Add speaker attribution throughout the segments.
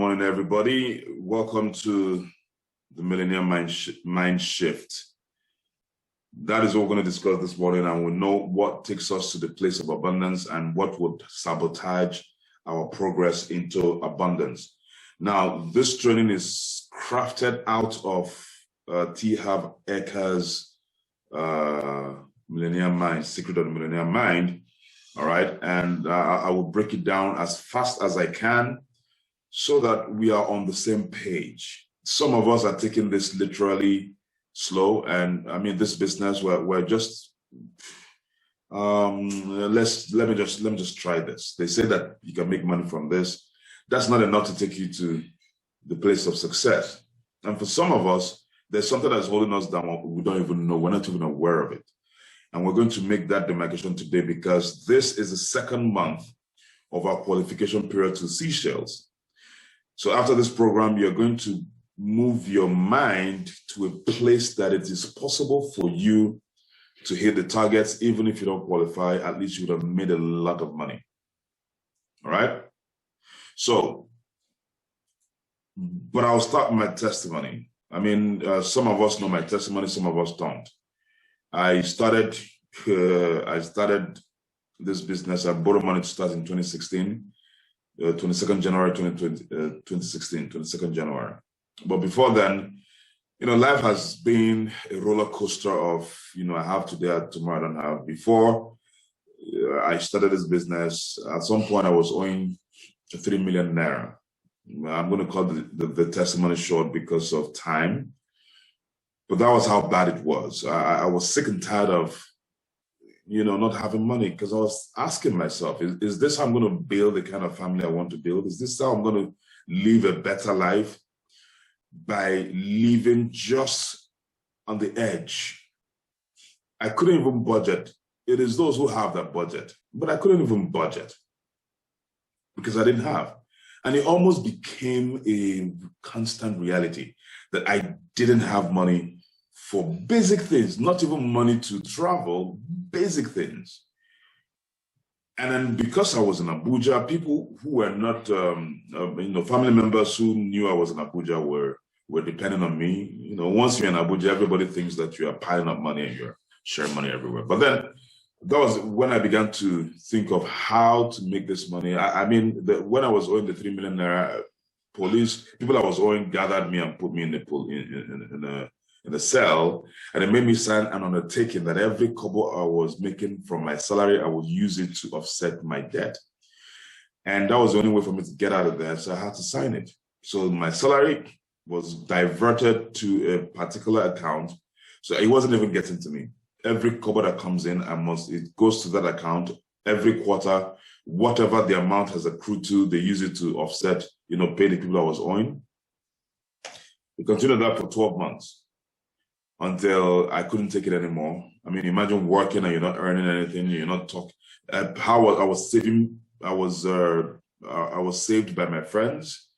Speaker 1: morning, everybody. Welcome to the Millennium Mind Shift. That is what we're going to discuss this morning, and we'll know what takes us to the place of abundance and what would sabotage our progress into abundance. Now, this training is crafted out of T. Harv Eker's Millennium Mind, Secret of the Millennium Mind. All right, and I will break it down as fast as I can so that we are on the same page. Some of us are taking this literally slow, and I mean, this business, we're just let me just try this. They say that you can make money from this. That's not enough to take you to the place of success. And for some of us, there's something that's holding us down. We don't even know. We're not even aware of it. And we're going to make that demarcation today because this is the second month of our qualification period to Seychelles. So after this program, you're going to move your mind to a place that it is possible for you to hit the targets. Even if you don't qualify, at least you would have made a lot of money. All right? So, but I'll start my testimony. I mean, some of us know my testimony, some of us don't. I started this business. I borrowed money to start in 2016, 22nd January 2016, 22nd January. But before then, you know, life has been a roller coaster of, you know, I have today, tomorrow I don't have. Before I started this business, at some point I was owing 3 million naira. I'm going to cut the testimony short because of time. But that was how bad it was. I was sick and tired of, you know, not having money, because I was asking myself, is this how I'm going to build the kind of family I want to build? Is this how I'm going to live a better life? By living just on the edge. I couldn't even budget. It is those who have that budget, but I couldn't even budget because I didn't have. And it almost became a constant reality that I didn't have money for basic things, not even money to travel, basic things. And then because I was in Abuja, people who were not, family members who knew I was in Abuja were depending on me. You know, once you're in Abuja, everybody thinks that you are piling up money and you're sharing money everywhere. But then that was when I began to think of how to make this money. When I was owing the 3 million naira, people I was owing gathered me and put me in the cell, and it made me sign an undertaking that every kobo I was making from my salary, I would use it to offset my debt. And that was the only way for me to get out of there, so I had to sign it. So my salary was diverted to a particular account, so it wasn't even getting to me. Every kobo that comes in, it goes to that account every quarter. Whatever the amount has accrued to, they use it to offset, pay the people I was owing. We continued that for 12 months. Until I couldn't take it anymore. I mean, imagine working and you're not earning anything, you're not talking. How I was saving, I was saved by my friends,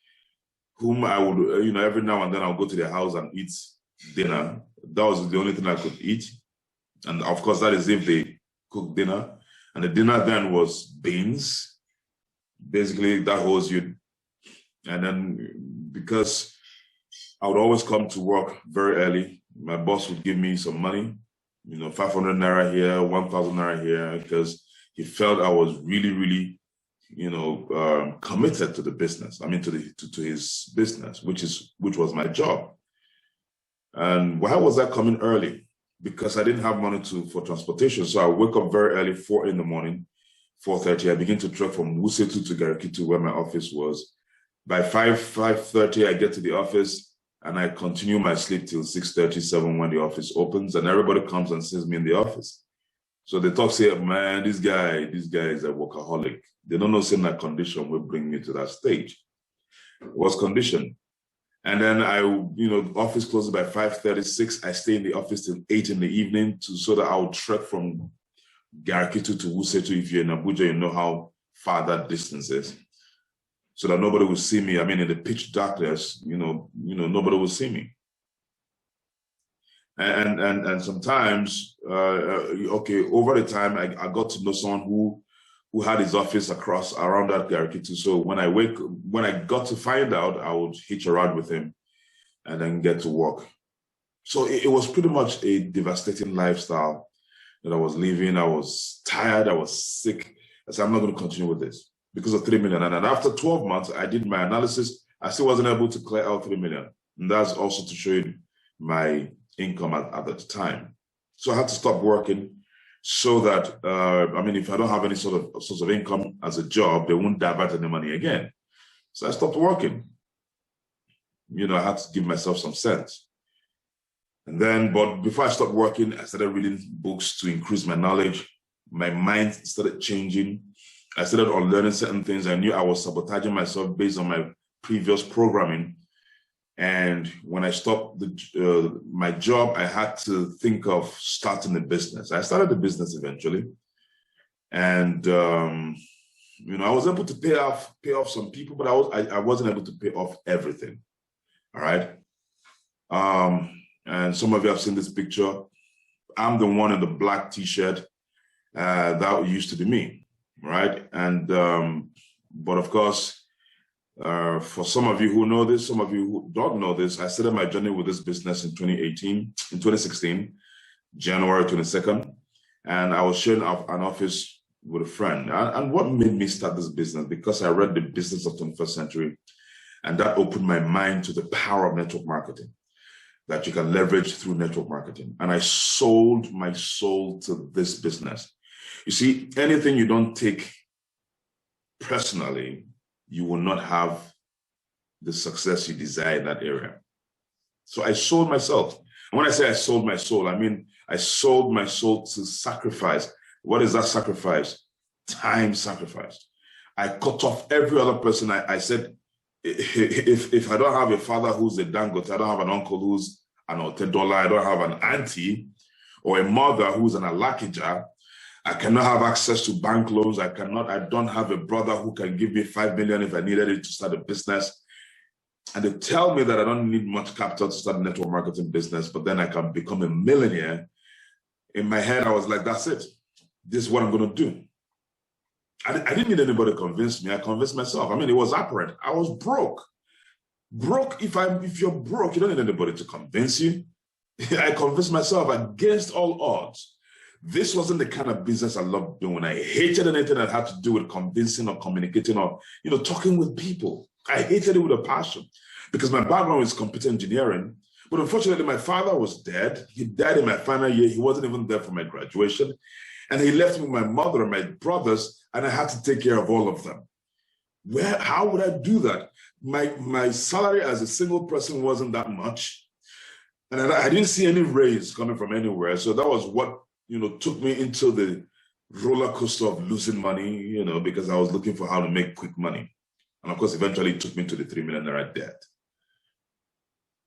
Speaker 1: whom I would, every now and then I'll go to their house and eat dinner. That was the only thing I could eat. And of course, that is if they cook dinner. And the dinner then was beans. Basically, that holds you. And then because I would always come to work very early, my boss would give me some money, 500 naira here, 1,000 naira here, because he felt I was really, really, committed to the business. I mean, to his business, which was my job. And why was that coming early? Because I didn't have money for transportation. So I wake up very early, 4 in the morning, 4:30. I begin to trek from Wusetu to Garki where my office was. By 5:30, I get to the office. And I continue my sleep till 6:37 when the office opens, and everybody comes and sees me in the office. So they say, man, this guy is a workaholic. They don't know saying that condition will bring me to that stage. It was conditioned. And then office closes by 5:36. I stay in the office till 8 in the evening so that I will trek from Garkitu to Wusetu. If you're in Abuja, you know how far that distance is. So that nobody will see me. I mean, in the pitch darkness, nobody will see me. And sometimes, over the time, I got to know someone who who had his office around that Gariki too. So when I got to find out, I would hitch a ride with him and then get to work. So it was pretty much a devastating lifestyle that I was living. I was tired. I was sick. I said, I'm not going to continue with this because of 3 million. And after 12 months, I did my analysis. I still wasn't able to clear out 3 million. And that's also to show you my income at the time. So I had to stop working so that, if I don't have any source of income as a job, they won't divert any money again. So I stopped working. I had to give myself some sense. And then, but before I stopped working, I started reading books to increase my knowledge. My mind started changing. I started unlearning certain things. I knew I was sabotaging myself based on my previous programming. And when I stopped my job, I had to think of starting a business. I started a business eventually. And, I was able to pay off some people, but I wasn't able to pay off everything. All right. And some of you have seen this picture. I'm the one in the black T-shirt. That used to be me, right? And but of course, for some of you who know this, some of you who don't know this, I started my journey with this business in 2016, January 22nd, and I was sharing an office with a friend. And what made me start this business? Because I read The Business of 21st Century, and that opened my mind to the power of network marketing that you can leverage through network marketing. And I sold my soul to this business. You see, anything you don't take personally, you will not have the success you desire in that area. So I sold myself. And when I say I sold my soul, I mean, I sold my soul to sacrifice. What is that sacrifice? Time sacrifice. I cut off every other person. I said, if I don't have a father who's a Dangote, I don't have an uncle who's an Otedola, I don't have an auntie or a mother who's an Alakija, I cannot have access to bank loans. I don't have a brother who can give me 5 million if I needed it to start a business. And they tell me that I don't need much capital to start a network marketing business, but then I can become a millionaire. In my head, I was like, that's it. This is what I'm going to do. I didn't need anybody to convince me. I convinced myself. It was apparent. I was broke. Broke, if you're broke, you don't need anybody to convince you. I convinced myself against all odds. This wasn't the kind of business I loved doing. I hated anything that had to do with convincing or communicating or, talking with people. I hated it with a passion because my background is computer engineering. But unfortunately, my father was dead. He died in my final year. He wasn't even there for my graduation. And he left me with my mother and my brothers, and I had to take care of all of them. How would I do that? My salary as a single person wasn't that much. And I didn't see any raise coming from anywhere. So that was what, took me into the roller coaster of losing money, because I was looking for how to make quick money. And of course, eventually it took me to the 3 million naira debt.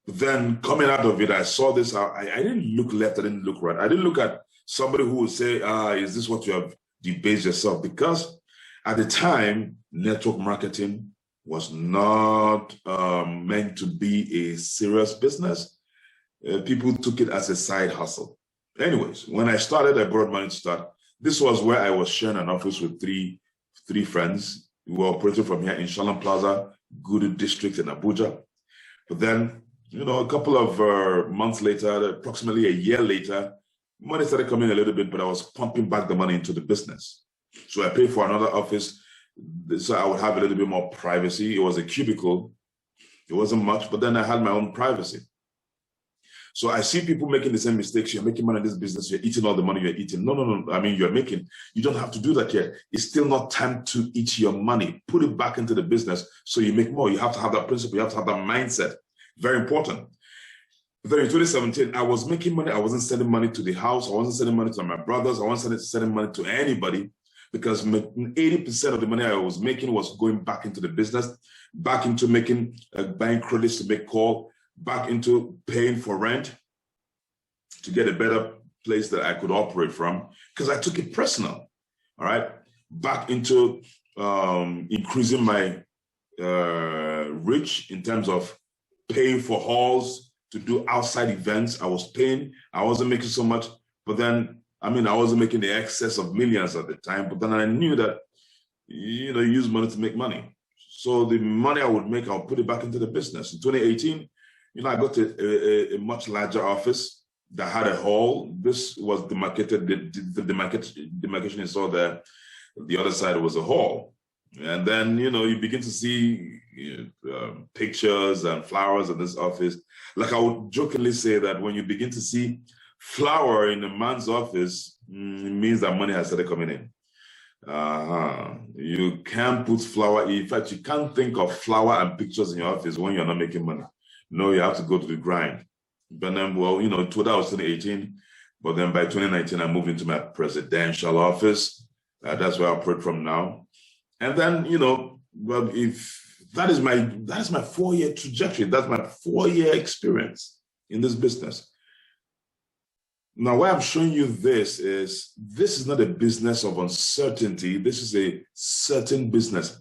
Speaker 1: But then coming out of it, I saw this. I didn't look left. I didn't look right. I didn't look at somebody who would say, is this what you have debased yourself? Because at the time, network marketing was not meant to be a serious business. People took it as a side hustle. Anyways, when I started, I borrowed money to start. This was where I was sharing an office with three friends. We were operating from here in Shalom Plaza, Gudu district in Abuja. But then, a couple of months later, approximately a year later, money started coming a little bit, but I was pumping back the money into the business. So I paid for another office so I would have a little bit more privacy. It was a cubicle. It wasn't much, but then I had my own privacy. So I see people making the same mistakes. You're making money in this business. You're eating all the money you're eating. No. You don't have to do that yet. It's still not time to eat your money. Put it back into the business so you make more. You have to have that principle. You have to have that mindset. Very important. But then in 2017, I was making money. I wasn't sending money to the house. I wasn't sending money to my brothers. I wasn't sending money to anybody because 80% of the money I was making was going back into the business, back into making buying credits to make call, back into paying for rent to get a better place that I could operate from because I took it personal, all right? Back into increasing my reach in terms of paying for halls to do outside events. I was paying, I wasn't making so much, but then, I wasn't making the excess of millions at the time, but then I knew that use money to make money. So the money I would make, I'll put it back into the business. In 2018, I got a much larger office that had a hall. This was demarcated, the demarcation you saw there. The other side was a hall. And then, you begin to see pictures and flowers in this office. Like I would jokingly say that when you begin to see flower in a man's office, it means that money has started coming in. You can't put flower. In fact, you can't think of flower and pictures in your office when you're not making money. No, you have to go to the grind. But then, well, that was 2018. But then by 2019, I moved into my presidential office. That's where I operate from now. And then, well, if that is my 4-year trajectory, that's my 4-year experience in this business. Now, why I'm showing you this is not a business of uncertainty. This is a certain business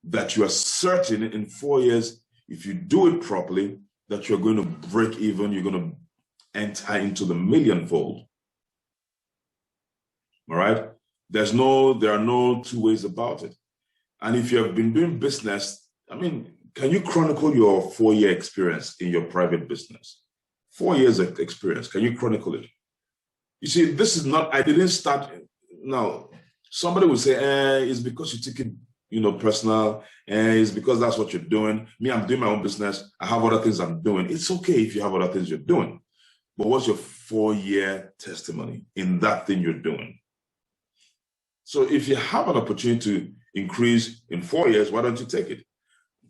Speaker 1: that you are certain in 4 years, if you do it properly, that you're going to break even, you're going to enter into the millionfold. All right? There are no two ways about it. And if you have been doing business, can you chronicle your 4-year experience in your private business? 4 years of experience, can you chronicle it? You see, this is not, I didn't start, now, somebody will say, it's because you take it, personal, it's because that's what you're doing. Me, I'm doing my own business. I have other things I'm doing. It's okay if you have other things you're doing. But what's your 4-year testimony in that thing you're doing? So if you have an opportunity to increase in 4 years, why don't you take it?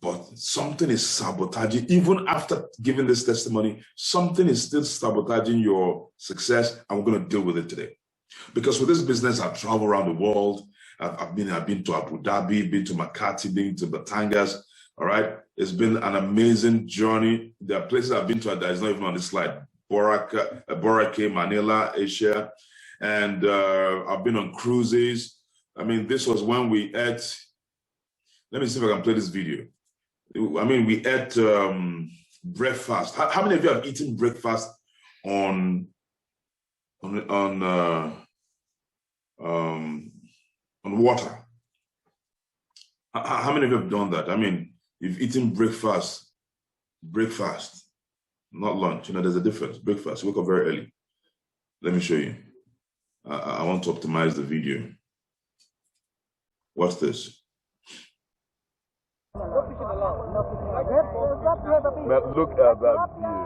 Speaker 1: But something is sabotaging, even after giving this testimony, something is still sabotaging your success, and we're going to deal with it today. Because with this business, I've traveled around the world. I've been to Abu Dhabi, been to Makati, been to Batangas. All right. It's been an amazing journey. There are places I've been to that is not even on this slide. Boracay, Manila, Asia. And I've been on cruises. This was when we ate. Let me see if I can play this video. We ate breakfast. How many of you have eaten breakfast on water? How many of you have done that? You've eaten breakfast, not lunch. There's a difference. Breakfast, you wake up very early. Let me show you. I want to optimize the video. Watch this.
Speaker 2: Man, look at that view.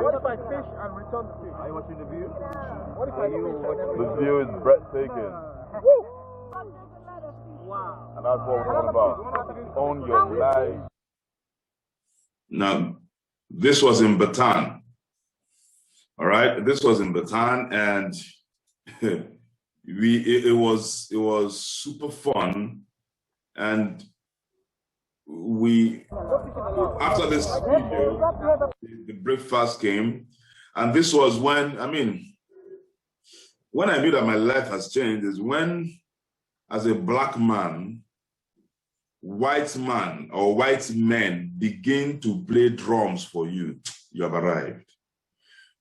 Speaker 3: What if I fish and return the fish? Are you watching the view? What if I fish?
Speaker 2: The view is breathtaking.
Speaker 3: Wow.
Speaker 2: And that's what we're talking about. Own your life.
Speaker 1: Now, this was in Bataan. All right, this was in Bataan, and it was super fun. And after this video, the breakfast came, and this was when I knew that my life has changed is when, as a black man, white men begin to play drums for you. You have arrived.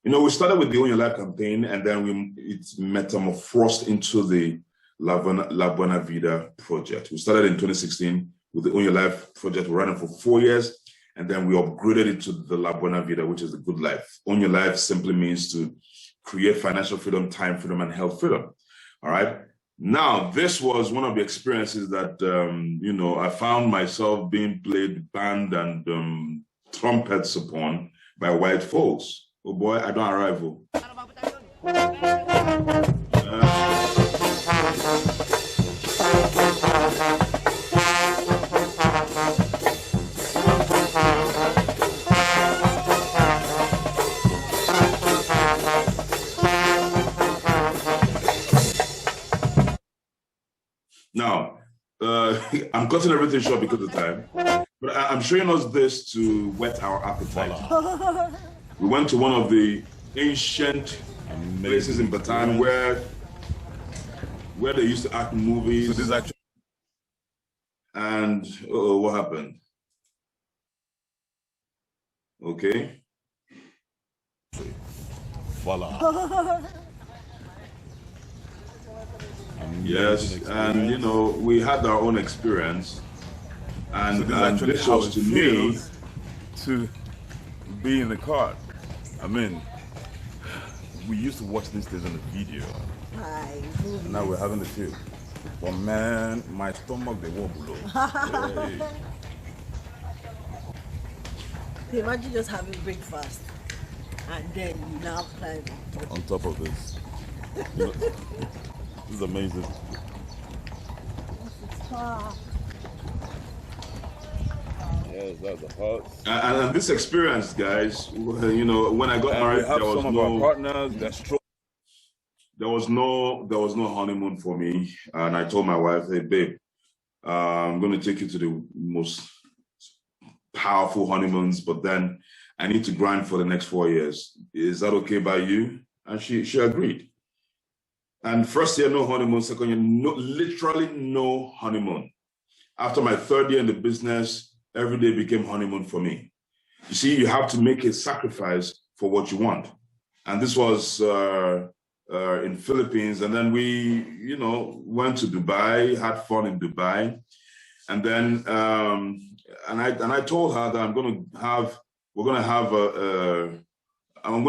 Speaker 1: We started with the Own Your Life campaign, and then it's metamorphosed into the La Buena Vida project. We started in 2016 with the Own Your Life project. We're running for 4 years, and then we upgraded it to the La Buena Vida, which is the good life. Own Your Life simply means to create financial freedom, time freedom, and health freedom. All right. Now, this was one of the experiences that, I found myself being played band and trumpets upon by white folks. Oh boy, I don't arrive. Now, I'm cutting everything short because of time, but I'm showing us this to whet our appetite. We went to one of the ancient places in Bataan where they used to act movies. So this is actually, and what happened? Okay.
Speaker 2: Voila.
Speaker 1: Yes, and you know, we had our own experience, and,
Speaker 4: so
Speaker 1: this was to me
Speaker 4: to be in the car. I mean, we used to watch these things on the video, and now we're having the feel. But man, my stomach they won't blow. Hey.
Speaker 5: Imagine just having breakfast and then you now climb
Speaker 4: On top of this. You know, this is amazing. Yes, that's the hearts.
Speaker 1: and this experience, guys. You know, when I got married,
Speaker 4: We have
Speaker 1: there was
Speaker 4: some of our partners that stroke.
Speaker 1: there was no honeymoon for me, and I told my wife, "Hey, babe, I'm going to take you to the most powerful honeymoons, but then I need to grind for the next 4 years. Is that okay by you?" And she agreed. And first year, no honeymoon. Second year, literally no honeymoon. After my third year in the business, every day became honeymoon for me. You see, you have to make a sacrifice for what you want. And this was in Philippines. And then we, you know, went to Dubai, had fun in Dubai. And then, and I told her that I'm going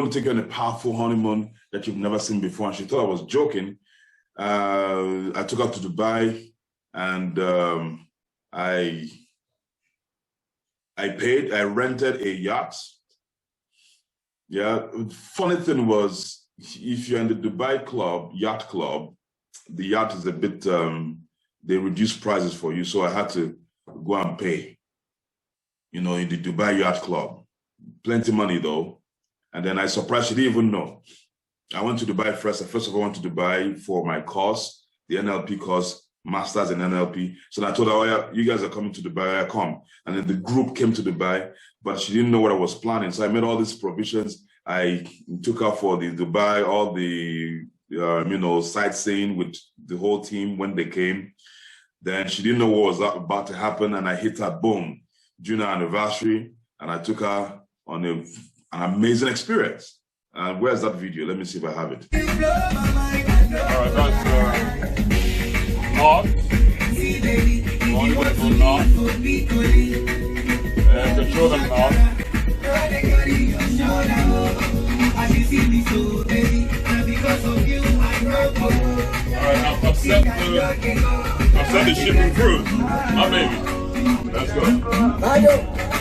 Speaker 1: to take you on a powerful honeymoon that you've never seen before. And she thought I was joking. I took her to Dubai, and I rented a yacht. Yeah. Funny thing was, if you're in the Dubai club, yacht club, the yacht is a bit, they reduce prices for you. So I had to go and pay, you know, in the Dubai yacht club. Plenty money though. And then I surprised, she didn't even know. I went to Dubai first. First of all, I went to Dubai for my course, the NLP course, Masters in NLP. So I told her, "Oh yeah, you guys are coming to Dubai, I come." And then the group came to Dubai, but she didn't know what I was planning. So I made all these provisions. I took her for the Dubai, all the, you know, sightseeing with the whole team when they came. Then she didn't know what was about to happen. And I hit her, boom, junior anniversary. And I took her on an amazing experience. And where's that video? Let me see if I have it.
Speaker 4: All right, that's north. Wonderful north. Control them north. Alright, I've set the shipping cruise. My baby. Let's go.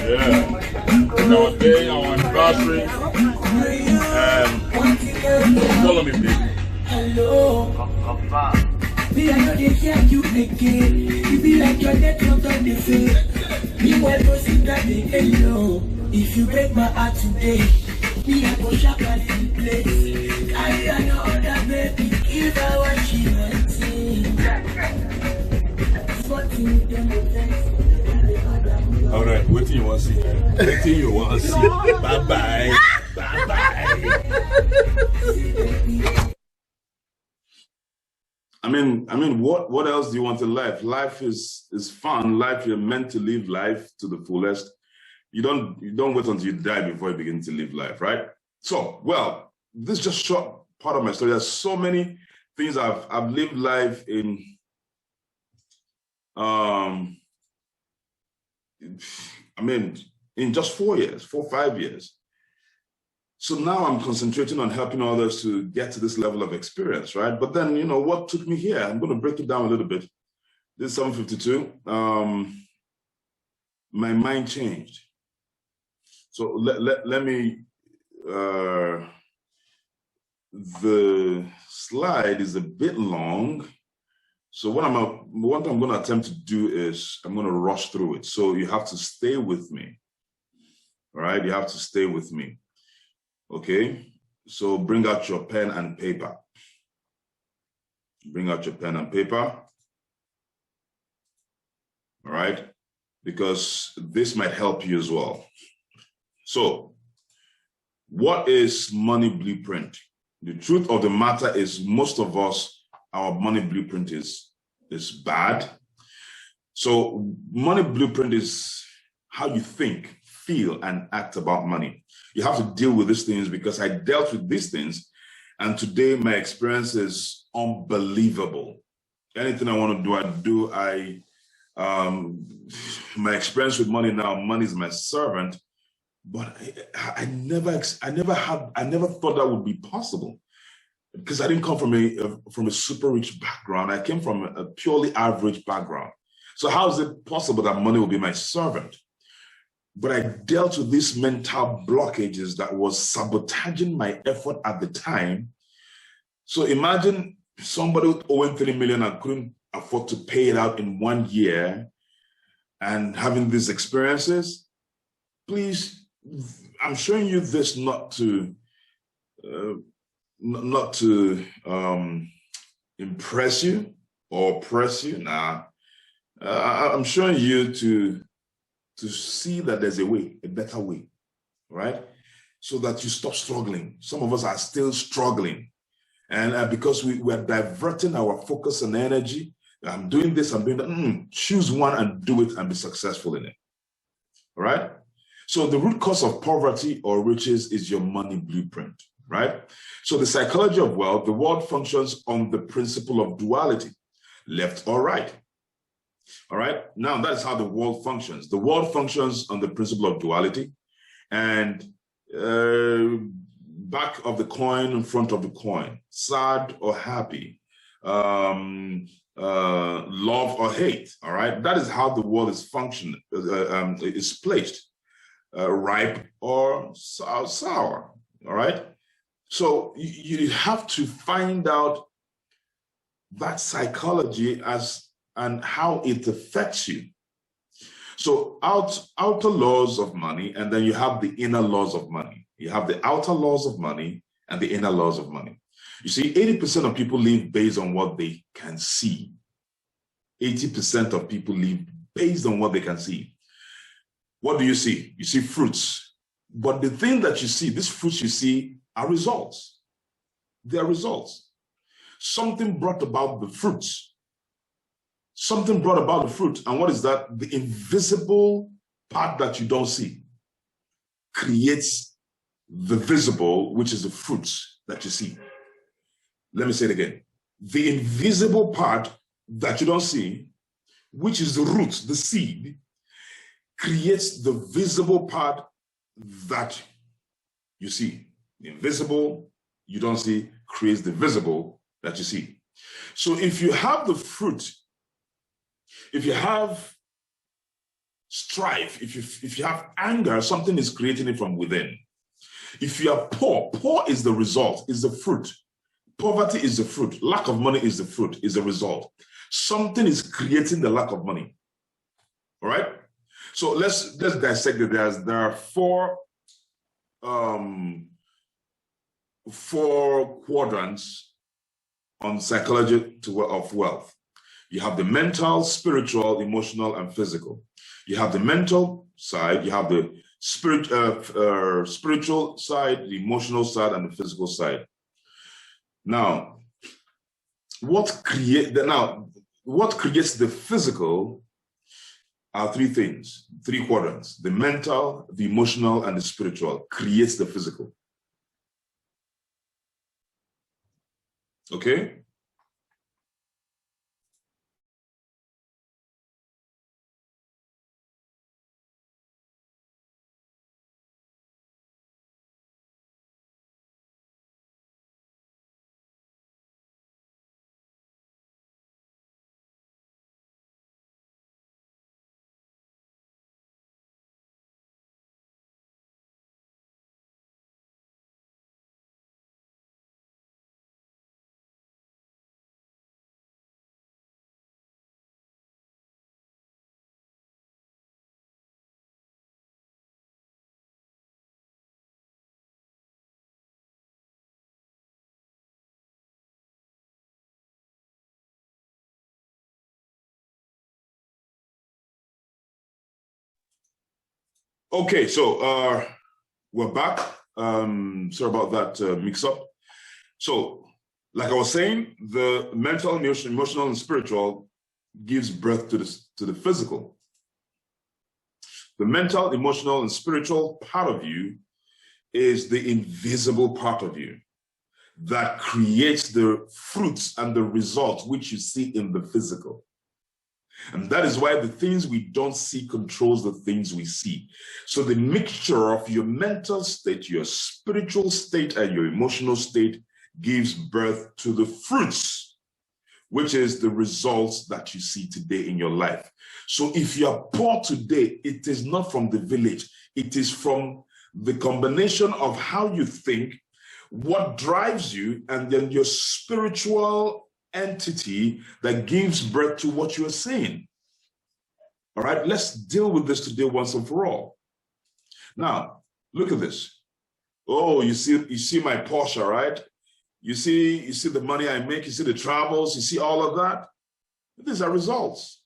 Speaker 4: Yeah. It's our day, our anniversary. And follow me, please.
Speaker 6: Hello. Me, I know they hear you again. You be like your network on the face. Meanwhile, go see that they hello. If you break my heart today, me, I go shop at the place. Carry another baby, give her what she wants.
Speaker 4: Alright, what do you want to see? What do you want to see? Bye-bye. Bye-bye.
Speaker 1: I mean, what else do you want in life? Life is fun. Life, you're meant to live life to the fullest. You don't wait until you die before you begin to live life, right? So, well, this is just short part of my story. There's so many things I've lived life in. In just 4 years, 5 years. So now I'm concentrating on helping others to get to this level of experience, right? But then, you know, what took me here? I'm going to break it down a little bit. This is 752. My mind changed. So let me, the slide is a bit long. So what I'm going to attempt to do is I'm going to rush through it. So you have to stay with me. All right, you have to stay with me. Okay, so bring out your pen and paper. Bring out your pen and paper. All right, because this might help you as well. So, what is money blueprint? The truth of the matter is most of us, our money blueprint is bad. So money blueprint is how you think, feel, and act about money. You have to deal with these things because I dealt with these things, and today my experience is unbelievable. anything I want to do, my experience with money now, money is my servant, but I never thought that would be possible, because I didn't come from a super rich background. I came from a purely average background. So how is it possible that money will be my servant? But I dealt with these mental blockages that was sabotaging my effort at the time. So imagine somebody owing 3 million and couldn't afford to pay it out in 1 year and having these experiences. Please, I'm showing you this not to impress you or oppress you. Nah, I'm showing you to see that there's a way, a better way, right? So that you stop struggling. Some of us are still struggling. And because we're diverting our focus and energy, I'm doing this, I'm doing that. Choose one and do it and be successful in it. All right? So the root cause of poverty or riches is your money blueprint, right? So the psychology of wealth, the world functions on the principle of duality, left or right. All right? Now that is how the world functions. The world functions on the principle of duality, and back of the coin, in front of the coin, sad or happy, love or hate. All right, that is how the world is functioning, is placed, ripe or sour. All right, so you have to find out that psychology and how it affects you. So outer laws of money, and then you have the inner laws of money. You have the outer laws of money and the inner laws of money. You see, 80% of people live based on what they can see. 80% of people live based on what they can see. What do you see? You see fruits. But the thing that you see, these fruits you see, are results. They are results. Something brought about the fruits. Something brought about the fruit. And what is that? The invisible part that you don't see creates the visible, which is the fruits that you see. Let me say it again. The invisible part that you don't see, which is the root, the seed, creates the visible part that you see. The invisible you don't see creates the visible that you see. So if you have the fruit, if you have strife, if you have anger, something is creating it from within. If you are poor, poor is the result, is the fruit. Poverty is the fruit. Lack of money is the fruit, is the result. Something is creating the lack of money. All right? So let's dissect it. There are four quadrants on psychology of wealth. You have the mental, spiritual, emotional, and physical. You have the mental side, you have the spiritual side, the emotional side, and the physical side. Now, what creates the physical are three things, three quadrants. The mental, the emotional, and the spiritual creates the physical. Okay? Okay, so we're back. Sorry about that mix-up. So, like I was saying, the mental, emotional, and spiritual gives birth to the physical. The mental, emotional, and spiritual part of you is the invisible part of you. that creates the fruits and the results which you see in the physical. And that is why the things we don't see controls the things we see. So the mixture of your mental state, your spiritual state, and your emotional state gives birth to the fruits, which is the results that you see today in your life. So if you are poor today, it is not from the village. It is from the combination of how you think, what drives you, and then your spiritual entity that gives birth to what you are seeing. All right, let's deal with this today once and for all. Now, look at this. Oh, you see my Porsche, right? You see the money I make, you see the travels, you see all of that. These are results.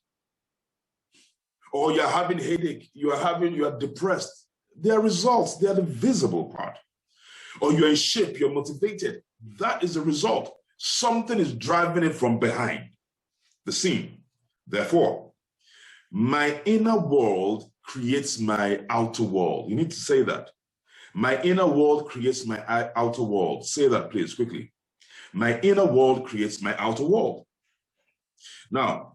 Speaker 1: Or you're having headache, you are depressed. They are results, they are the visible part. Or you're in shape, you're motivated. That is the result. Something is driving it from behind the scene. Therefore, my inner world creates my outer world. You need to say that. My inner world creates my outer world. Say that, please, quickly. My inner world creates my outer world. Now,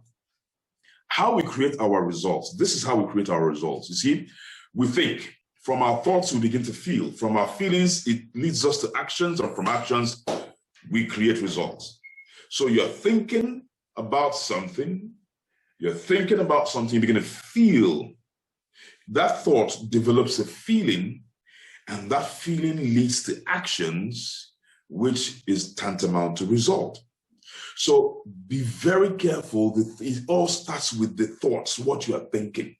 Speaker 1: how we create our results. This is how we create our results. You see, we think. From our thoughts, we begin to feel. From our feelings, it leads us to actions, or from actions, we create results. So you're thinking about something, you begin to feel. That thought develops a feeling, and that feeling leads to actions, which is tantamount to result. So be very careful. It all starts with the thoughts, what you are thinking.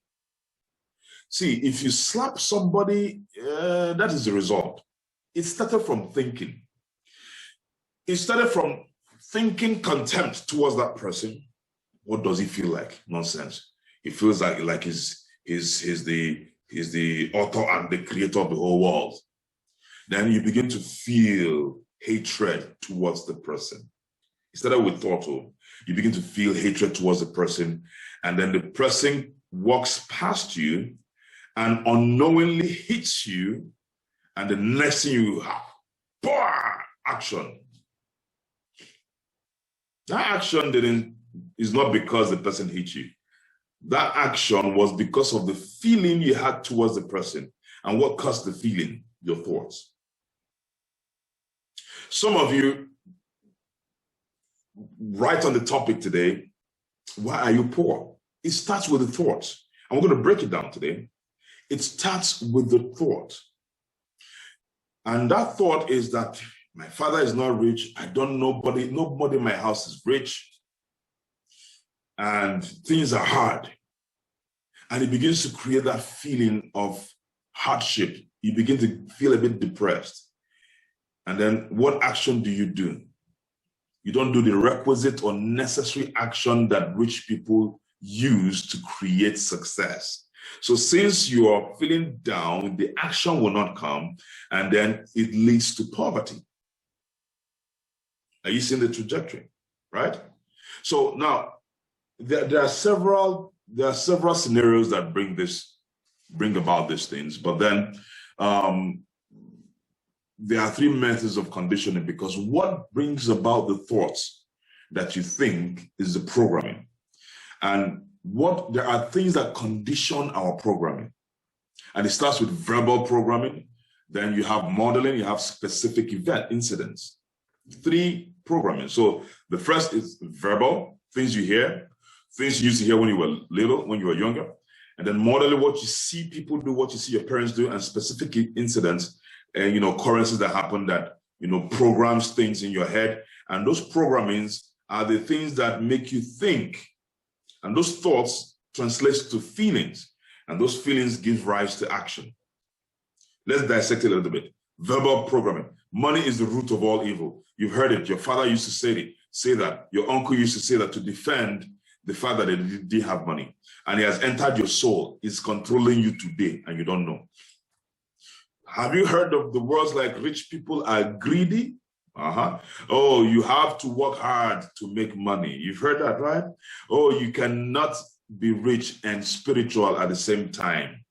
Speaker 1: See, if you slap somebody, that is the result. It started from thinking. It started from thinking contempt towards that person. What does he feel like? Nonsense. He feels like he's the author and the creator of the whole world. Then you begin to feel hatred towards the person. It started with thought. You begin to feel hatred towards the person, and then the person walks past you and unknowingly hits you, and the next thing you have, action. That action is not because the person hit you. That action was because of the feeling you had towards the person. And what caused the feeling? Your thoughts. Some of you, right on the topic today, why are you poor? It starts with the thoughts. And we're going to break it down today. It starts with the thought. And that thought is that my father is not rich. Nobody in my house is rich. And things are hard. And it begins to create that feeling of hardship. You begin to feel a bit depressed. And then what action do? You don't do the requisite or necessary action that rich people use to create success. So since you are feeling down, the action will not come, and then it leads to poverty. Are you seeing the trajectory, right? So now there are several scenarios that bring about these things, but then there are three methods of conditioning, because what brings about the thoughts that you think is the programming. And there are things that condition our programming. And it starts with verbal programming. Then you have modeling, you have specific incidents. Three programming. So the first is verbal, things you hear, things you used to hear when you were little, when you were younger. And then modeling, what you see people do, what you see your parents do, and specific incidents and, occurrences that happen that, programs things in your head. And those programmings are the things that make you think. And those thoughts translate to feelings, and those feelings give rise to action. Let's dissect it a little bit. Verbal programming. Money is the root of all evil. You've heard it. Your father used to say that. Your uncle used to say that to defend the fact that they didn't have money. And it has entered your soul. It's controlling you today, and you don't know. Have you heard of the words like rich people are greedy? Oh, you have to work hard to make money. You've heard that, right? Oh, you cannot be rich and spiritual at the same time.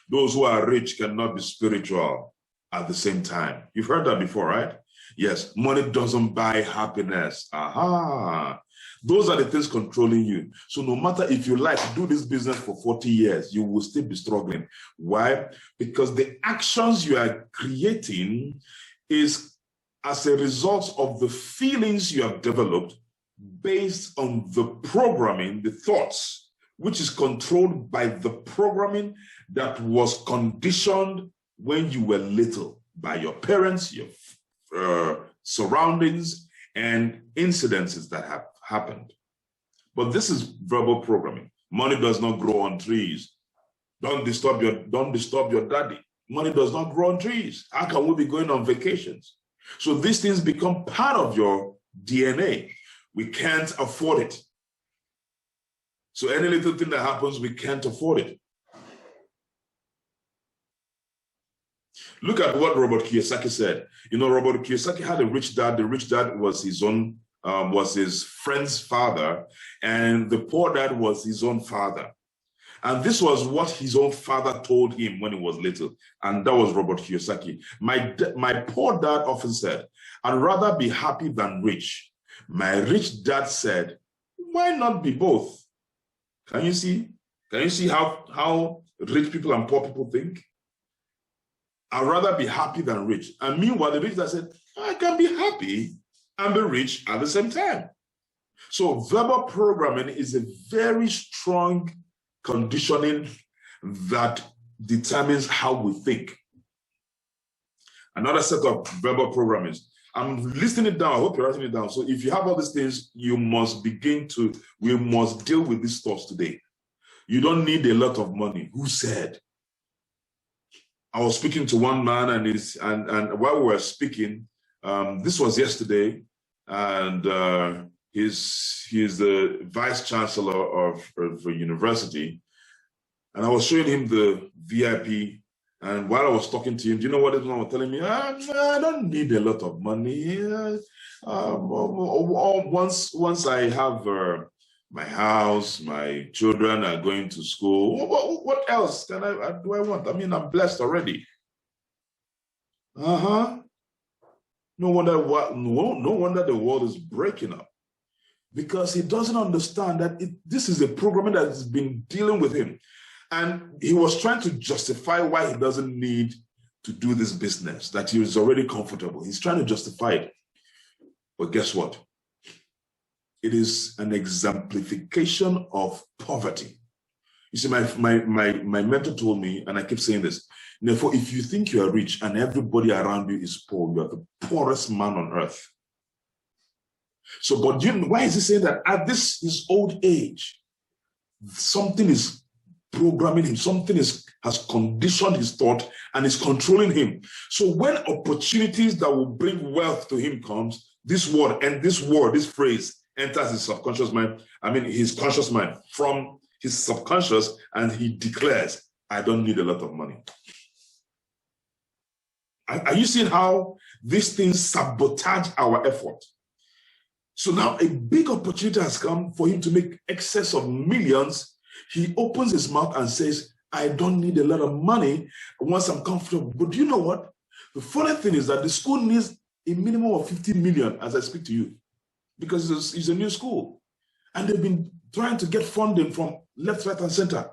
Speaker 1: Those who are rich cannot be spiritual at the same time. You've heard that before, right? Yes, money doesn't buy happiness. Aha. Those are the things controlling you. So no matter if you like do this business for 40 years, you will still be struggling. Why? Because the actions you are creating is as a result of the feelings you have developed based on the programming, the thoughts, which is controlled by the programming that was conditioned when you were little by your parents, your surroundings, and incidences that have happened. But this is verbal programming. Money does not grow on trees. Don't disturb your daddy. Money does not grow on trees. How can we be going on vacations? So these things become part of your DNA. We can't afford it. So any little thing that happens, we can't afford it. Look at what Robert Kiyosaki said. You know, Robert Kiyosaki had a rich dad. The rich dad was his own, was his friend's father, and the poor dad was his own father. And this was what his own father told him when he was little. And that was Robert Kiyosaki. My poor dad often said, I'd rather be happy than rich. My rich dad said, why not be both? Can you see? Can you see how rich people and poor people think? I'd rather be happy than rich. And meanwhile, the rich dad said, I can be happy and be rich at the same time. So verbal programming is a very strong conditioning that determines how we think. Another set of verbal programming. I'm listing it down. I hope you're writing it down. So if you have all these things, we must deal with these thoughts today. You don't need a lot of money. Who said? I was speaking to one man, and while we were speaking, this was yesterday, and he's the vice chancellor of a university, and I was showing him the VIP. And while I was talking to him, do you know what this man was telling me? I don't need a lot of money. Once I have my house, my children are going to school, what else do I want? I mean, I'm blessed already. No wonder the world is breaking up, because he doesn't understand that this is a program that has been dealing with him. And he was trying to justify why he doesn't need to do this business, that he is already comfortable. He's trying to justify it. But guess what? It is an exemplification of poverty. You see, my mentor told me, and I keep saying this, therefore, if you think you are rich and everybody around you is poor, you are the poorest man on earth. So, but why is he saying that? At his old age, something is programming him, something has conditioned his thought and is controlling him. So when opportunities that will bring wealth to him comes, this phrase enters his subconscious mind, his conscious mind, from his subconscious, and he declares, I don't need a lot of money. Are you seeing how these things sabotage our effort? So now a big opportunity has come for him to make excess of millions. He opens his mouth and says, I don't need a lot of money once I'm comfortable. But do you know what? The funny thing is that the school needs a minimum of 50 million as I speak to you, because it's a new school. And they've been trying to get funding from left, right, and center.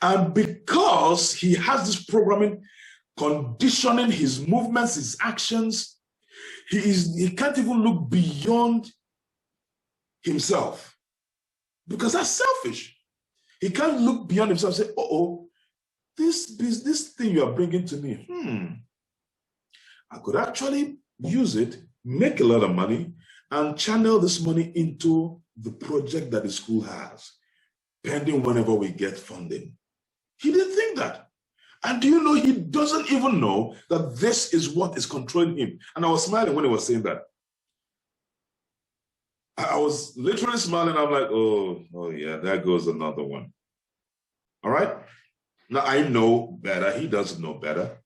Speaker 1: And because he has this programming conditioning his movements, his actions, he can't even look beyond himself, because that's selfish. He can't look beyond himself and say, this thing you are bringing to me, I could actually use it, make a lot of money, and channel this money into the project that the school has, pending whenever we get funding. He didn't think that. And do you know, he doesn't even know that this is what is controlling him. And I was smiling when he was saying that. I was literally smiling. I'm like, oh yeah, there goes another one. All right. Now I know better. He doesn't know better.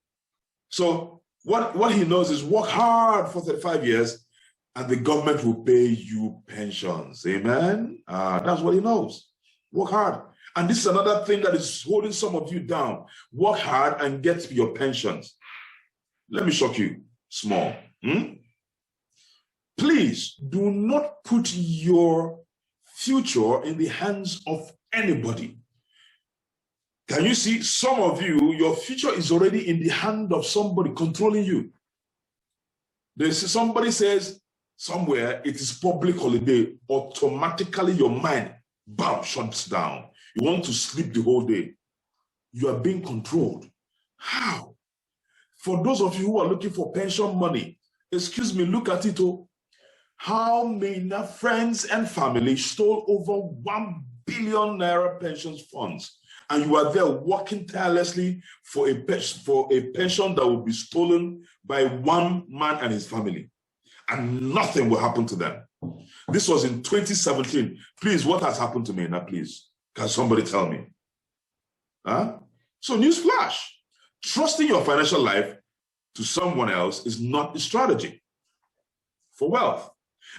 Speaker 1: So what he knows is work hard for 35 years and the government will pay you pensions. Amen. That's what he knows. Work hard. And this is another thing that is holding some of you down. Work hard and get your pensions. Let me shock you small. Please do not put your future in the hands of anybody. Can you see, some of you, your future is already in the hand of somebody controlling you. Somebody says somewhere it is public holiday, automatically your mind, bam, shuts down. You want to sleep the whole day. You are being controlled. How? For those of you who are looking for pension money, excuse me, look at it. Oh. How many friends and family stole over 1 billion naira pension funds, and you are there working tirelessly for a pension that will be stolen by one man and his family, and nothing will happen to them. This was in 2017. Please, what has happened to me now, please? Can somebody tell me? Huh? So newsflash, trusting your financial life to someone else is not a strategy for wealth.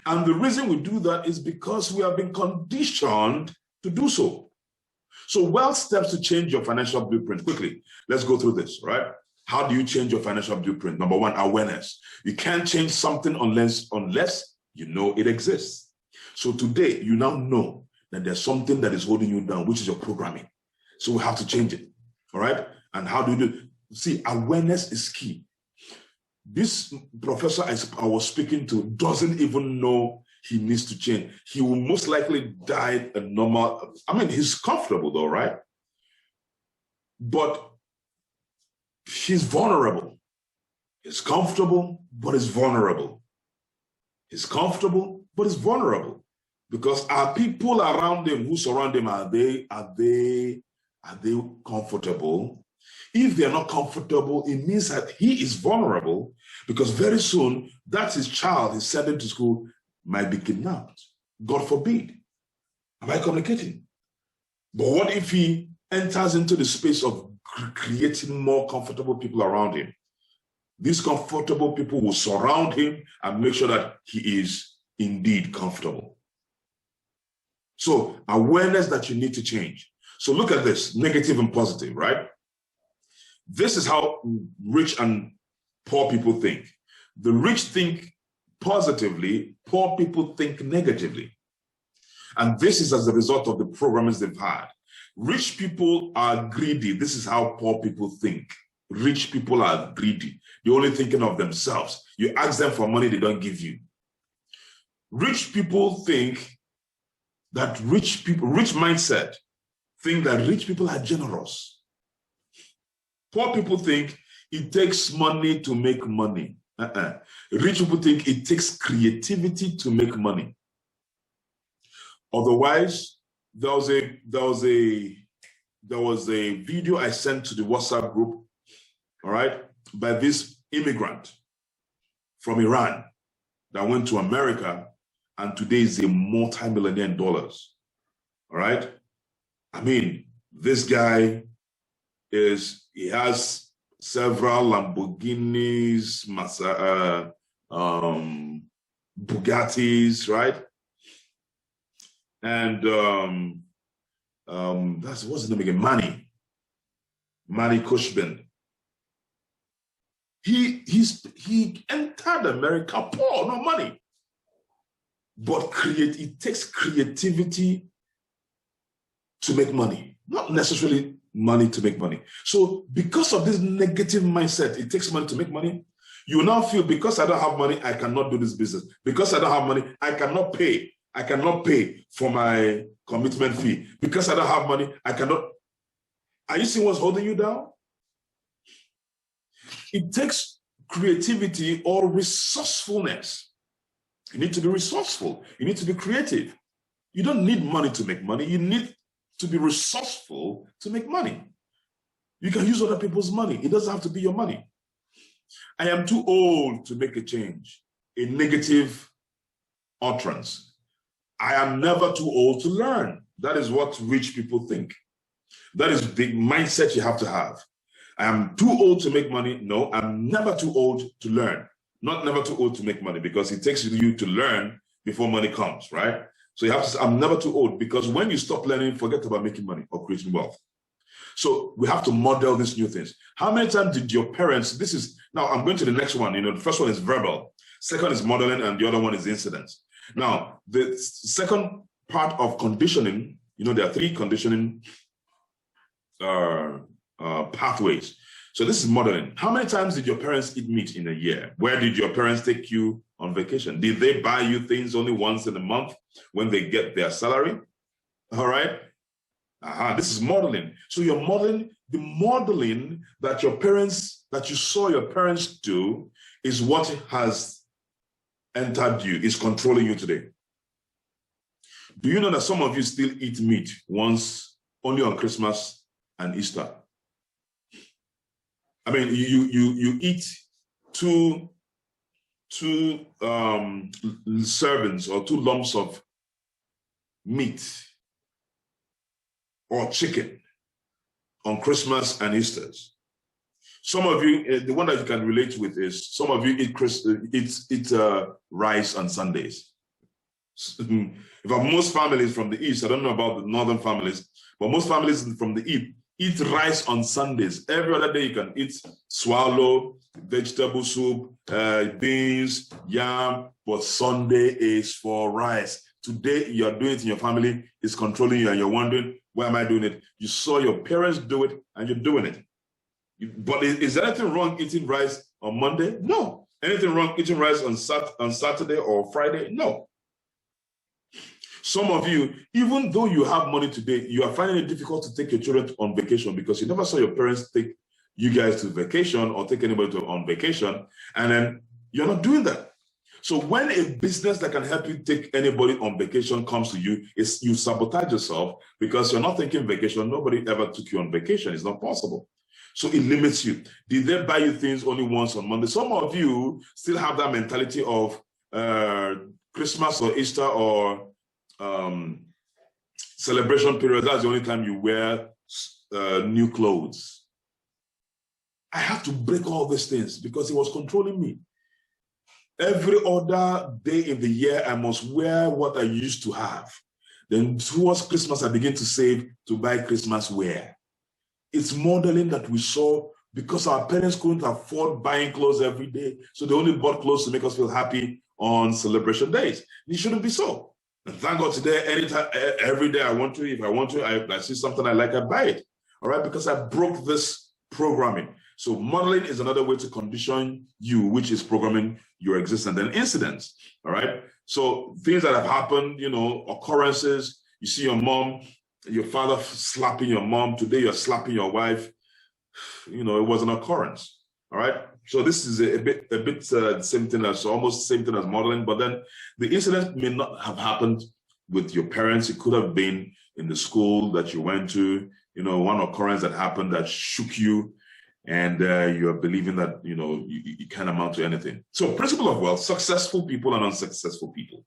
Speaker 1: And the reason we do that is because we have been conditioned to do so. So wealth steps to change your financial blueprint. Quickly, let's go through this, right? How do you change your financial blueprint? Number one, awareness. You can't change something unless you know it exists. So today, you now know that there's something that is holding you down, which is your programming. So we have to change it, all right? And how do you do it? See, awareness is key. This professor I was speaking to doesn't even know he needs to change. He will most likely die a normal, I mean, he's comfortable though, right? But he's vulnerable. He's comfortable, but he's vulnerable. He's comfortable, but he's vulnerable. Because our people around him who surround him, are they comfortable? If they're not comfortable, it means that he is vulnerable, because very soon that's his child he's sending to school might be kidnapped. God forbid. Am I communicating? But what if he enters into the space of creating more comfortable people around him? These comfortable people will surround him and make sure that he is indeed comfortable. So awareness that you need to change. So look at this, negative and positive, right? This is how rich and poor people think. The rich think positively, poor people think negatively. And this is as a result of the programs they've had. Rich people are greedy. This is how poor people think. Rich people are greedy. They're only thinking of themselves. You ask them for money, they don't give you. Rich people think that rich mindset think that rich people are generous. Poor people think it takes money to make money. Rich people think it takes creativity to make money. Otherwise, there was a video I sent to the WhatsApp group, all right, by this immigrant from Iran that went to America and today is a multi-millionaire in dollars. All right. I mean, this guy he has several Lamborghinis, Bugattis, right? And what's his name again? Manny Cushman. He entered America poor, no money. But it takes creativity to make money, not necessarily money to make money. So because of this negative mindset, it takes money to make money, you now feel because I don't have money, I cannot do this business. Because I don't have money, I cannot pay for my commitment fee. Because I don't have money, I cannot. Are you seeing what's holding you down? It takes creativity or resourcefulness. You need to be resourceful. You need to be creative. You don't need money to make money. You need to be resourceful to make money. You can use other people's money. It doesn't have to be your money. I am too old to make a change. A negative utterance. I am never too old to learn. That is what rich people think. That is the mindset you have to have. I am too old to make money. No, I'm never too old to learn. Not never too old to make money, because it takes you to learn before money comes, right? So you have to say, I'm never too old, because when you stop learning, forget about making money or creating wealth. So we have to model these new things. How many times did your parents, now I'm going to the next one, the first one is verbal. Second is modeling, and the other one is incidence. Now, the second part of conditioning, there are 3 conditioning pathways. So this is modeling. How many times did your parents eat meat in a year? Where did your parents take you on vacation? Did they buy you things only once in a month when they get their salary? All right. This is modeling. So you're modeling. The modeling that you saw your parents do is what has entered you, is controlling you today. Do you know that some of you still eat meat only on Christmas and Easter? I mean, you eat two servings or 2 lumps of meat or chicken on Christmas and Easter's. Some of you, the one that you can relate with is some of you eat rice on Sundays. Most families from the East, I don't know about the northern families, but most families from the East eat rice on Sundays. Every other day you can eat swallow, vegetable soup, beans, yam, but Sunday is for rice. Today you're doing it in your family, it's controlling you, and you're wondering, why am I doing it? You saw your parents do it, and you're doing it. But is there anything wrong eating rice on Monday? No. Anything wrong eating rice on Saturday or Friday? No. Some of you, even though you have money today, you are finding it difficult to take your children on vacation because you never saw your parents take you guys to vacation or take anybody on vacation, and then you're not doing that. So when a business that can help you take anybody on vacation comes to you, you sabotage yourself because you're not taking vacation. Nobody ever took you on vacation. It's not possible. So it limits you. Did they buy you things only once on Monday? Some of you still have that mentality of Christmas or Easter or celebration period. That's the only time you wear new clothes. I have to break all these things because it was controlling me. Every other day in the year, I must wear what I used to have. Then towards Christmas, I begin to save to buy Christmas wear. It's modeling that we saw because our parents couldn't afford buying clothes every day. So they only bought clothes to make us feel happy on celebration days. It shouldn't be so. And thank God today, anytime, every day I want to, if I want to, I see something I like, I buy it. All right, because I broke this programming. So modeling is another way to condition you, which is programming your existence. Then incidents, all right? So things that have happened, occurrences. You see your mom, your father slapping your mom. Today you're slapping your wife. It was an occurrence, all right? So this is a bit same thing as almost same thing as modeling, but then the incident may not have happened with your parents. It could have been in the school that you went to, one occurrence that happened that shook you, and you are believing that, you can't amount to anything. So principle of wealth, successful people and unsuccessful people.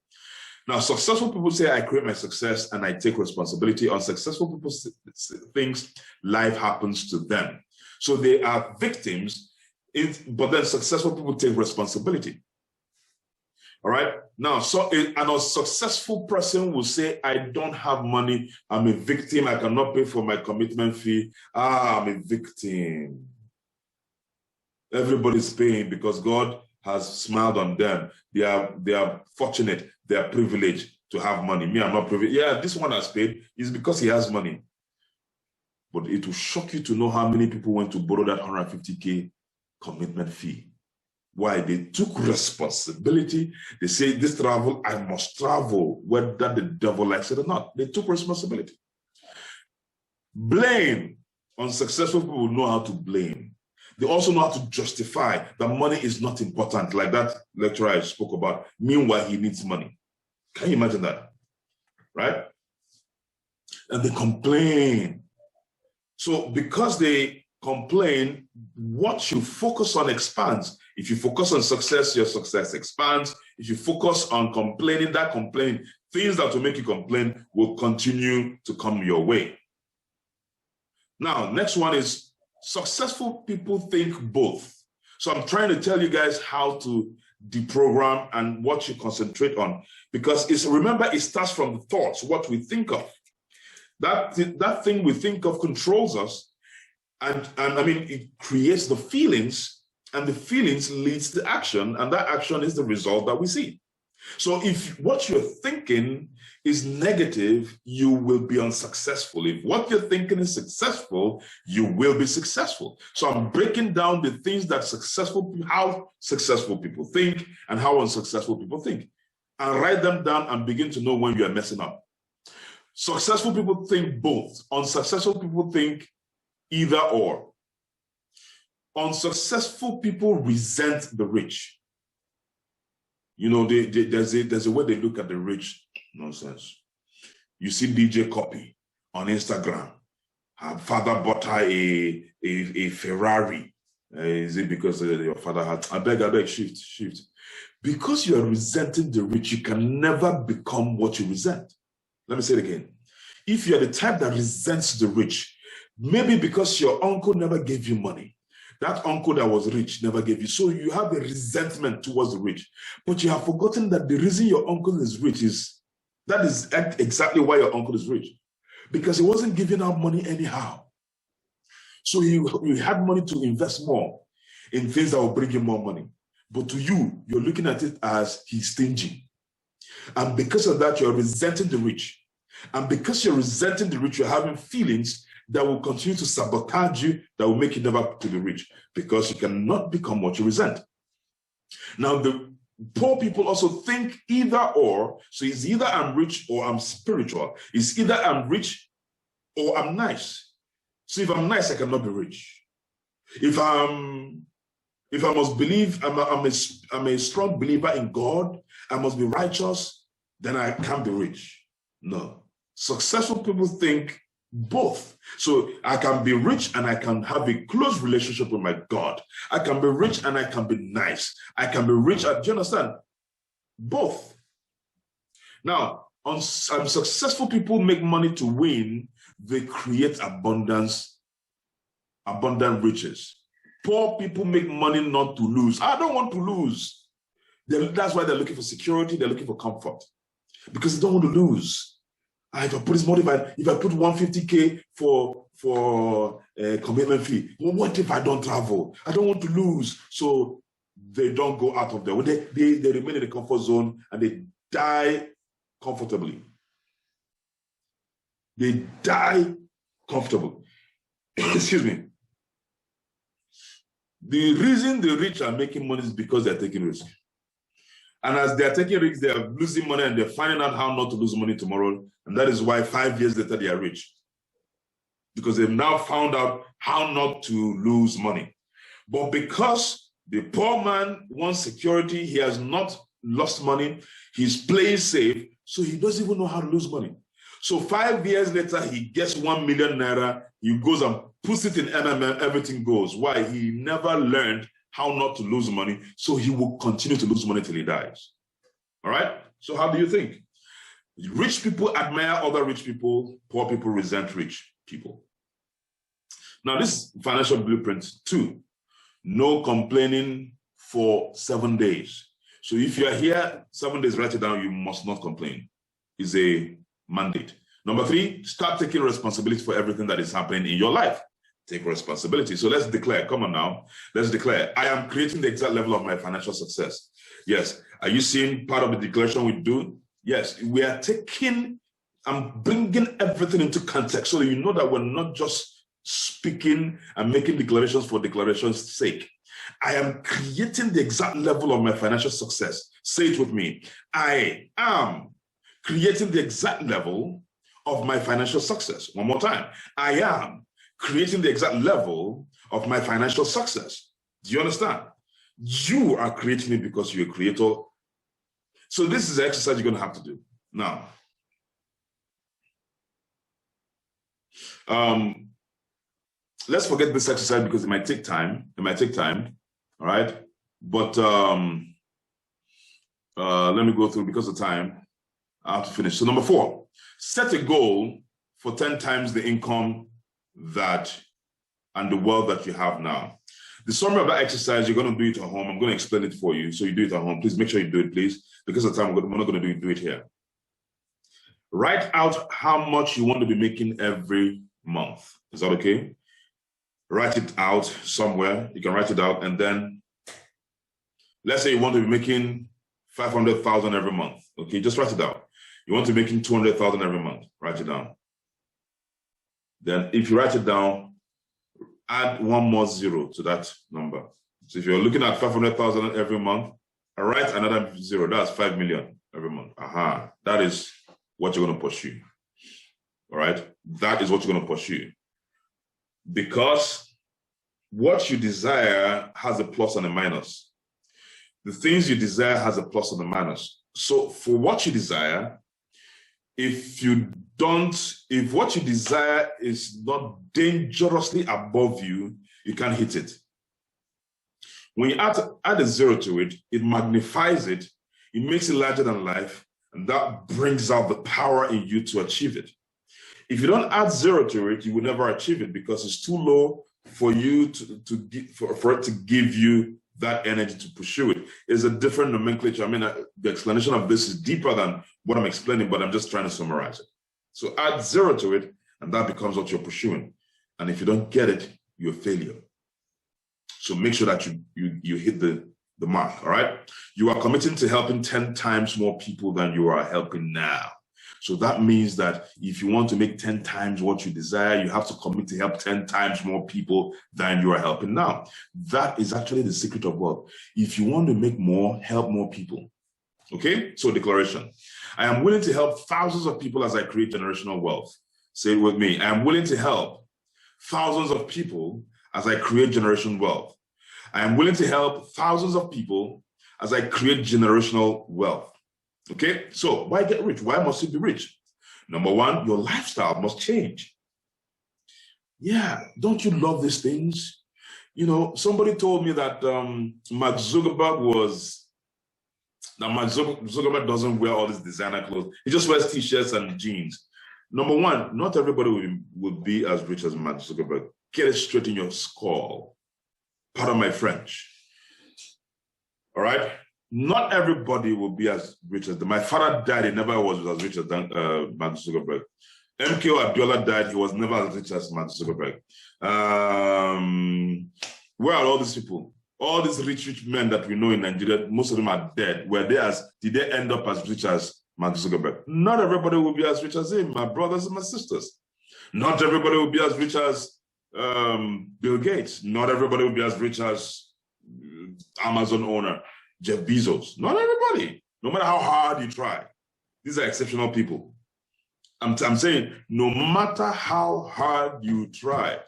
Speaker 1: Now, successful people say, I create my success and I take responsibility. Unsuccessful people think life happens to them. So they are victims, but then successful people take responsibility. All right. Now, so an unsuccessful person will say, I don't have money. I'm a victim. I cannot pay for my commitment fee. I'm a victim. Everybody's paying because God has smiled on them. They are fortunate. They are privileged to have money. Me, I'm not privileged. Yeah, this one has paid. It's because he has money. But it will shock you to know how many people went to borrow that 150K commitment fee. Why? They took responsibility. They say, this travel, I must travel, whether the devil likes it or not. They took responsibility. Blame. Unsuccessful people know how to blame. They also know how to justify that money is not important, like that lecturer I spoke about. Meanwhile, he needs money. Can you imagine that? Right? And they complain. So because they complain, what you focus on expands. If you focus on success, your success expands. If you focus on complaining, that complaining, things that will make you complain will continue to come your way. Now, next one is successful people think both. So I'm trying to tell you guys how to deprogram and what you concentrate on, because remember, it starts from the thoughts, what we think of. That thing we think of controls us, and I mean, it creates the feelings, And the feelings leads to action, and that action is the result that we see. So if what you're thinking is negative, you will be unsuccessful. If what you're thinking is successful, you will be successful. So I'm breaking down the things that how successful people think and how unsuccessful people think. And write them down and begin to know when you are messing up. Successful people think both. Unsuccessful people think either or. Unsuccessful people resent the rich. You know, there's a way they look at the rich. Nonsense. You see DJ Copy on Instagram. Her father bought her a Ferrari. Is it because your father had? I beg, shift. Because you are resenting the rich, you can never become what you resent. Let me say it again. If you're the type that resents the rich, maybe because your uncle never gave you money, that uncle that was rich never gave you, so you have a resentment towards the rich. But you have forgotten that the reason your uncle is rich is exactly why your uncle is rich. Because he wasn't giving out money anyhow. So he had money to invest more in things that will bring him more money. But to you, you're looking at it as he's stingy. And because of that, you're resenting the rich. And because you're resenting the rich, you're having feelings that will continue to sabotage you, that will make you never to be rich, because you cannot become what you resent. Now, the poor people also think either or. So it's either I'm rich or I'm spiritual. It's either I'm rich or I'm nice. So if I'm nice, I cannot be rich. If I must believe, I'm a strong believer in God, I must be righteous, then I can't be rich. No. Successful people think both. So I can be rich and I can have a close relationship with my God. I can be rich and I can be nice. I can be rich. Do you understand? Both. Now, successful people make money to win. They create abundant riches. Poor people make money not to lose. I don't want to lose. That's why they're looking for security. They're looking for comfort, because they don't want to lose. If I put this money, if I put 150K for a commitment fee, well, what if I don't travel? I don't want to lose. So they don't go out of there. They remain in the comfort zone and they die comfortably. They die comfortable. Excuse me. The reason the rich are making money is because they're taking risks. And as they're taking risks, they are losing money and they're finding out how not to lose money tomorrow. And that is why 5 years later, they are rich. Because they've now found out how not to lose money. But because the poor man wants security, he has not lost money, he's playing safe, so he doesn't even know how to lose money. So 5 years later, he gets 1 million naira, he goes and puts it in MMM, everything goes. Why? He never learned how not to lose money, so he will continue to lose money till he dies. All right? So how do you think? Rich people admire other rich people, poor people resent rich people. Now, this financial blueprint 2, no complaining for 7 days. So if you're here 7 days, write it down, you must not complain. It's a mandate. Number 3, start taking responsibility for everything that is happening in your life. Take responsibility. So let's declare, come on now. Let's declare, I am creating the exact level of my financial success. Yes. Are you seeing part of the declaration we do? Yes. We are I'm bringing everything into context so that you know that we're not just speaking and making declarations for declaration's sake. I am creating the exact level of my financial success. Say it with me. I am creating the exact level of my financial success. One more time. I am creating the exact level of my financial success. Do you understand? You are creating it because you're a creator. So this is the exercise you're going to have to do. Now, let's forget this exercise because it might take time. All right? But let me go through because of time. I have to finish. So number 4, set a goal for 10 times the income and the wealth that you have now. The summary of that exercise, you're going to do it at home. I'm going to explain it for you. So you do it at home. Please make sure you do it, please. Because of time, we're not going to do it here. Write out how much you want to be making every month. Is that okay? write it out somewhere. You can write it out, and then let's say you want to be making 500,000 every month. Okay, just write it down. You want to be making 200,000 every month. Write it down. Then if you write it down, add one more zero to that number. So if you're looking at 500,000 every month, write another zero. That's 5 million every month. Aha, that is what you're going to pursue. All right, that is what you're going to pursue. Because what you desire has a plus and a minus. The things you desire has a plus and a minus. So for what you desire, if what you desire is not dangerously above you, you can't hit it. When you add a zero to it, it magnifies it, it makes it larger than life, and that brings out the power in you to achieve it. If you don't add zero to it, you will never achieve it because it's too low for you for it to give you that energy to pursue it. It's a different nomenclature. I mean, the explanation of this is deeper than what I'm explaining, but I'm just trying to summarize it. So add zero to it, and that becomes what you're pursuing. And if you don't get it, you're a failure. So make sure that you hit the mark, all right? You are committing to helping 10 times more people than you are helping now. So that means that if you want to make 10 times what you desire, you have to commit to help 10 times more people than you are helping now. That is actually the secret of wealth. If you want to make more, help more people. Okay, so declaration. I am willing to help thousands of people as I create generational wealth. Say it with me. I am willing to help thousands of people as I create generational wealth. I am willing to help thousands of people as I create generational wealth. Okay, so why get rich? Why must you be rich? Number one, your lifestyle must change. Yeah, don't you love these things? You know, somebody told me that Mark Zuckerberg doesn't wear all these designer clothes. He just wears t-shirts and jeans. Number one, not everybody will be as rich as Mark Zuckerberg. Get it straight in your skull. Pardon my French. All right? Not everybody will be as rich as them. My father died, he never was as rich as Mark Zuckerberg. MKO Abiola died, he was never as rich as Mark Zuckerberg. Where are all these people? All these rich men that we know in Nigeria, most of them are dead. Did they end up as rich as Mark Zuckerberg? Not everybody will be as rich as him, my brothers and my sisters. Not everybody will be as rich as Bill Gates. Not everybody will be as rich as Amazon owner Jeff Bezos. Not everybody, no matter how hard you try. These are exceptional people. I'm saying no matter how hard you try.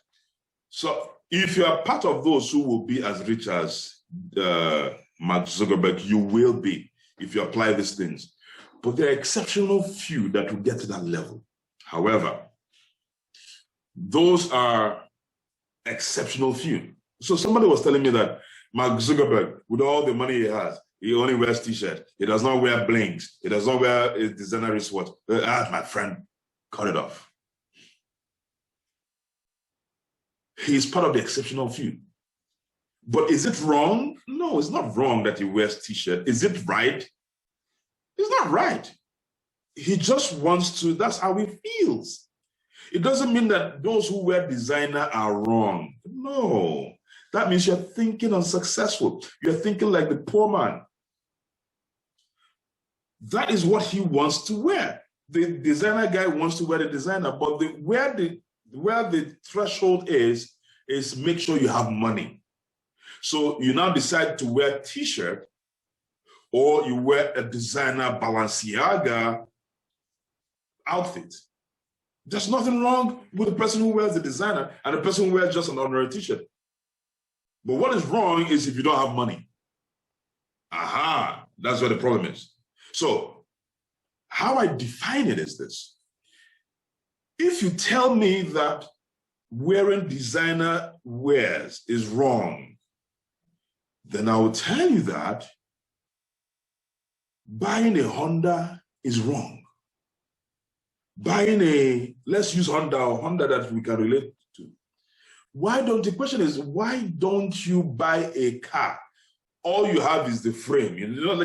Speaker 1: So if you are part of those who will be as rich as Mark Zuckerberg, you will be if you apply these things. But there are exceptional few that will get to that level. However, those are exceptional few. So somebody was telling me that Mark Zuckerberg, with all the money he has, he only wears t-shirts. He does not wear blings. He does not wear a designer wristwatch. My friend, cut it off. He's part of the exceptional few. But is it wrong? No, it's not wrong that he wears t-shirt. Is it right? It's not right. He just wants to, that's how he feels. It doesn't mean that those who wear designer are wrong. No. That means you're thinking unsuccessful. You're thinking like the poor man. That is what he wants to wear. The designer guy wants to wear the designer, but where the threshold is make sure you have money. So you now decide to wear a t-shirt or you wear a designer Balenciaga outfit. There's nothing wrong with the person who wears the designer and the person who wears just an ordinary t-shirt. But what is wrong is if you don't have money. Aha, that's where the problem is. So how I define it is this. If you tell me that wearing designer wears is wrong, then I will tell you that buying a Honda is wrong. Buying let's use Honda that we can relate to. The question is, why don't you buy a car? All you have is the frame,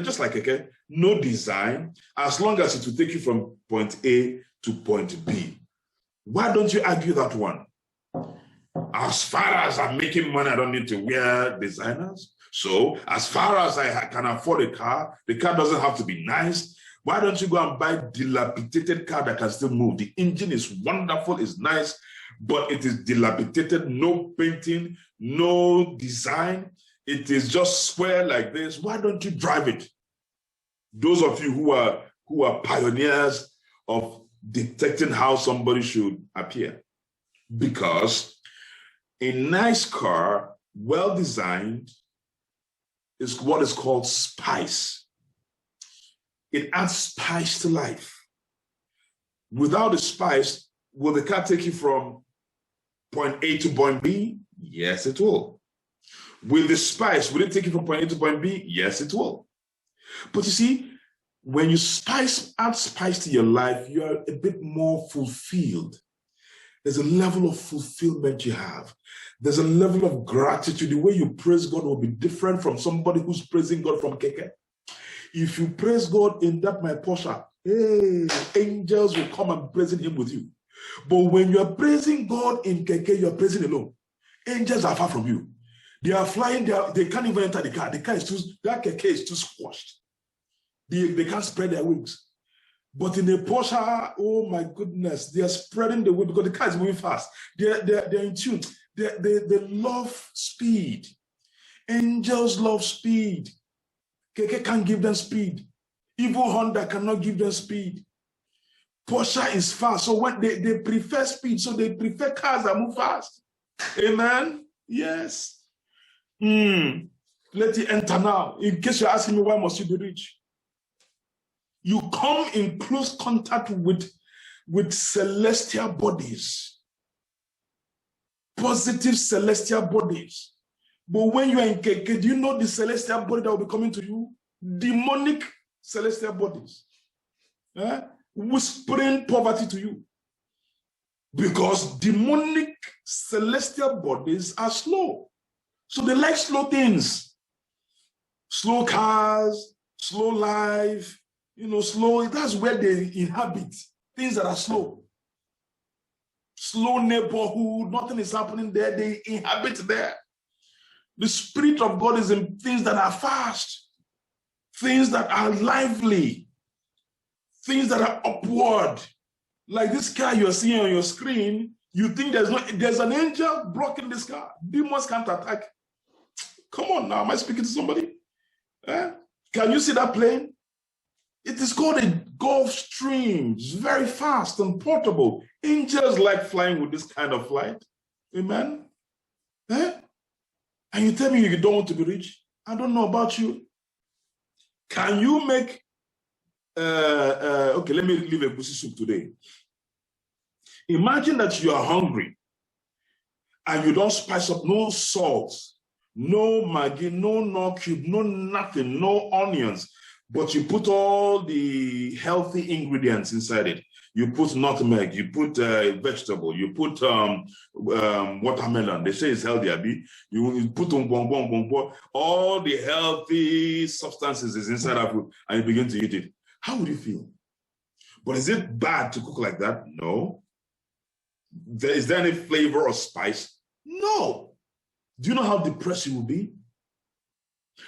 Speaker 1: just like a car, no design, as long as it will take you from point A to point B. Why don't you argue that one? As far as I'm making money, I don't need to wear designers. So as far as I can afford a car, the car doesn't have to be nice. Why don't you go and buy a dilapidated car that can still move? The engine is wonderful, it's nice, but it is dilapidated, no painting, no design. It is just square like this. Why don't you drive it? Those of you who are pioneers of detecting how somebody should appear. Because a nice car, well designed, is what is called spice. It adds spice to life. Without the spice, will the car take you from point A to point B? Yes, it will. With the spice, will it take you from point A to point B? Yes, it will. But you see, when you add spice to your life, you are a bit more fulfilled. There's a level of fulfillment you have. There's a level of gratitude. The way you praise God will be different from somebody who's praising God from Keke. If you praise God in that my Porsche, hey, angels will come and praising him with you. But when you're praising God in Keke, you're praising alone. Angels are far from you. They are flying, they can't even enter the car. That Keke is too squashed. They can't spread their wings. But in a Porsche, oh my goodness, they are spreading the wings because the car is moving fast. They're in tune. They love speed. Angels love speed. Keke can't give them speed. Evil Honda cannot give them speed. Porsche is fast. So when they prefer speed, so they prefer cars that move fast. Amen? Yes. Let it enter now. In case you're asking me, why must you be rich? You come in close contact with celestial bodies. Positive celestial bodies. But when you are in Keke, do you know the celestial body that will be coming to you? Demonic celestial bodies. Whispering poverty to you. Because demonic celestial bodies are slow. So they like slow things. Slow cars, slow life, slow. That's where they inhabit. Things that are slow. Slow neighborhood, nothing is happening there. They inhabit there. The Spirit of God is in things that are fast, things that are lively, things that are upward. Like this car you're seeing on your screen, you think there's an angel blocking this car. Demons can't attack. Come on now, am I speaking to somebody? Can you see that plane? It is called a Gulfstream. It's very fast and portable. Angels like flying with this kind of flight. Amen? And you tell me you don't want to be rich? I don't know about you. Can you make, okay, let me leave a goosey soup today. Imagine that you are hungry and you don't spice up, no salt, no Maggi, no cube, no nothing, no onions, but you put all the healthy ingredients inside it. You put nutmeg, you put vegetable, you put watermelon. They say it's healthy, Abi. You put all the healthy substances is inside our food, and you begin to eat it. How would you feel? But is it bad to cook like that? No. Is there any flavor or spice? No. Do you know how depressed you will be?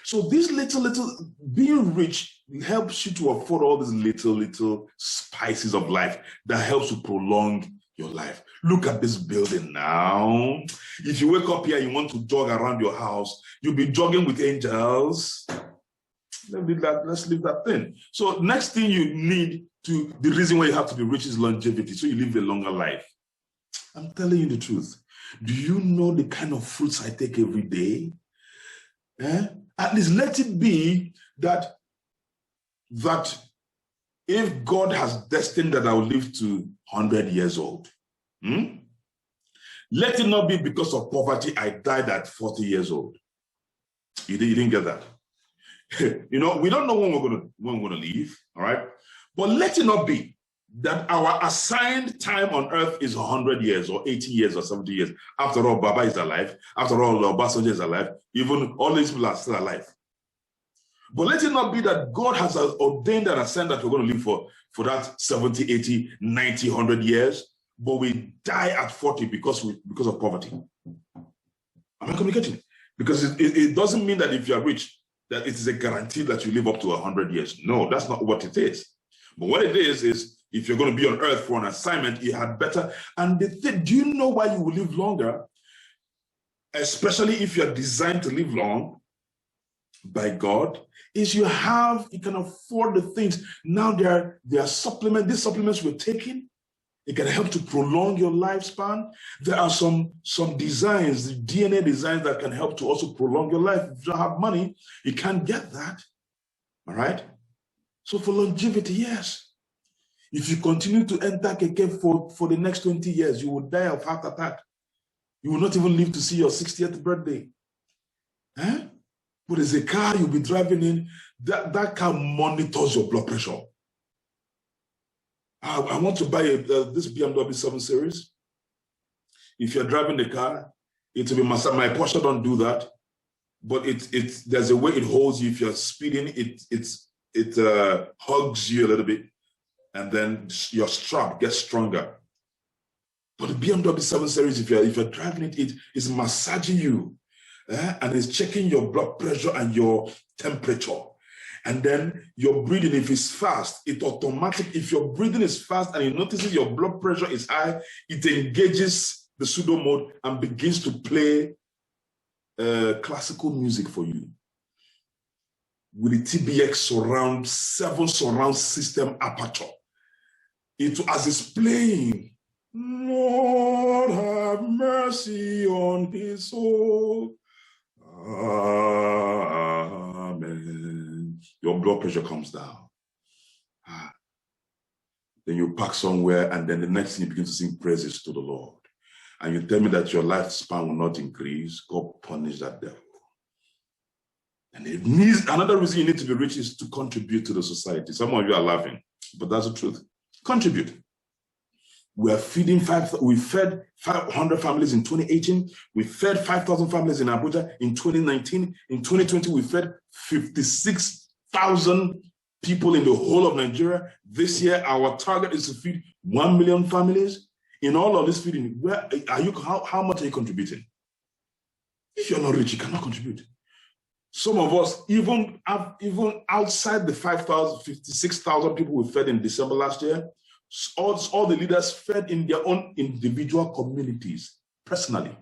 Speaker 1: So this little, being rich helps you to afford all these little spices of life that helps to prolong your life. Look at this building now. If you wake up here and you want to jog around your house, you'll be jogging with angels. Let's leave that thing. So next thing you need the reason why you have to be rich is longevity, so you live a longer life. I'm telling you the truth. Do you know the kind of fruits I take every day? At least let it be that if God has destined that I will live to 100 years old, let it not be because of poverty I died at 40 years old. You didn't get that. We don't know when we're gonna leave, all right? But let it not be that our assigned time on earth is 100 years or 80 years or 70 years. After all, Baba is alive. After all, Obasanjo is alive. Even all these people are still alive. But let it not be that God has ordained and assigned that we're going to live for that 70, 80, 90, 100 years, but we die at 40 because of poverty. Am I communicating? Because it doesn't mean that if you are rich, that it is a guarantee that you live up to 100 years. No, that's not what it is. But what it is if you're going to be on earth for an assignment, you had better. And do you know why you will live longer? Especially if you're designed to live long by God, is you can afford the things. Now there are supplements, these supplements we're taking, it can help to prolong your lifespan. There are some designs, the DNA designs that can help to also prolong your life. If you don't have money, you can't get that. All right? So for longevity, yes. If you continue to enter keke for the next 20 years, you will die of heart attack. You will not even live to see your 60th birthday. Huh? But there's a car you'll be driving in, that car monitors your blood pressure. I want to buy this BMW 7 Series. If you're driving the car, it will be my Porsche don't do that, but there's a way it holds you. If you're speeding, it hugs you a little bit, and then your strap gets stronger. But the BMW 7 Series, if you're driving it is massaging you, and it's checking your blood pressure and your temperature. And then your breathing, if it's fast, it automatically, if your breathing is fast and it notices your blood pressure is high, it engages the pseudo mode and begins to play classical music for you. With the TBX seven surround system aperture. As it's playing, Lord have mercy on his soul. Amen. Your blood pressure comes down. Then you park somewhere, and then the next thing you begin to sing praises to the Lord. And you tell me that your lifespan will not increase. God punish that devil. And it needs, another reason you need to be rich is to contribute to the society. Some of you are laughing, but that's the truth. Contribute. We fed 500 families in 2018. We fed 5,000 families in Abuja in 2019. In 2020, we fed 56,000 people in the whole of Nigeria. This year, our target is to feed 1 million families. In all of this feeding, how much are you contributing? If you're not rich, you cannot contribute. Some of us, even outside the 56,000 people we fed in December last year, all the leaders fed in their own individual communities, personally.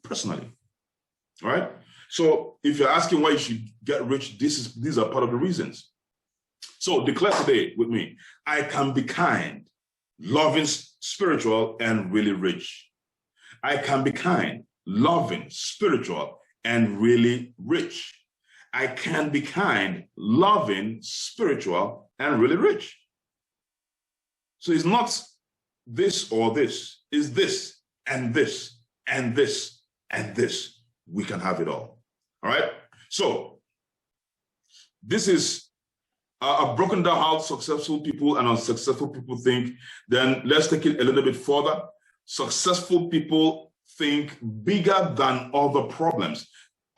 Speaker 1: Personally. All right? So if you're asking why you should get rich, these are part of the reasons. So declare today with me, I can be kind, loving, spiritual, and really rich. I can be kind, loving, spiritual, and really rich. I can be kind, loving, spiritual, and really rich. So it's not this or this. It's this and this and this and this. We can have it all. All right? So this is I've broken down how successful people and unsuccessful people think. Then let's take it a little bit further. Successful people think bigger than other problems.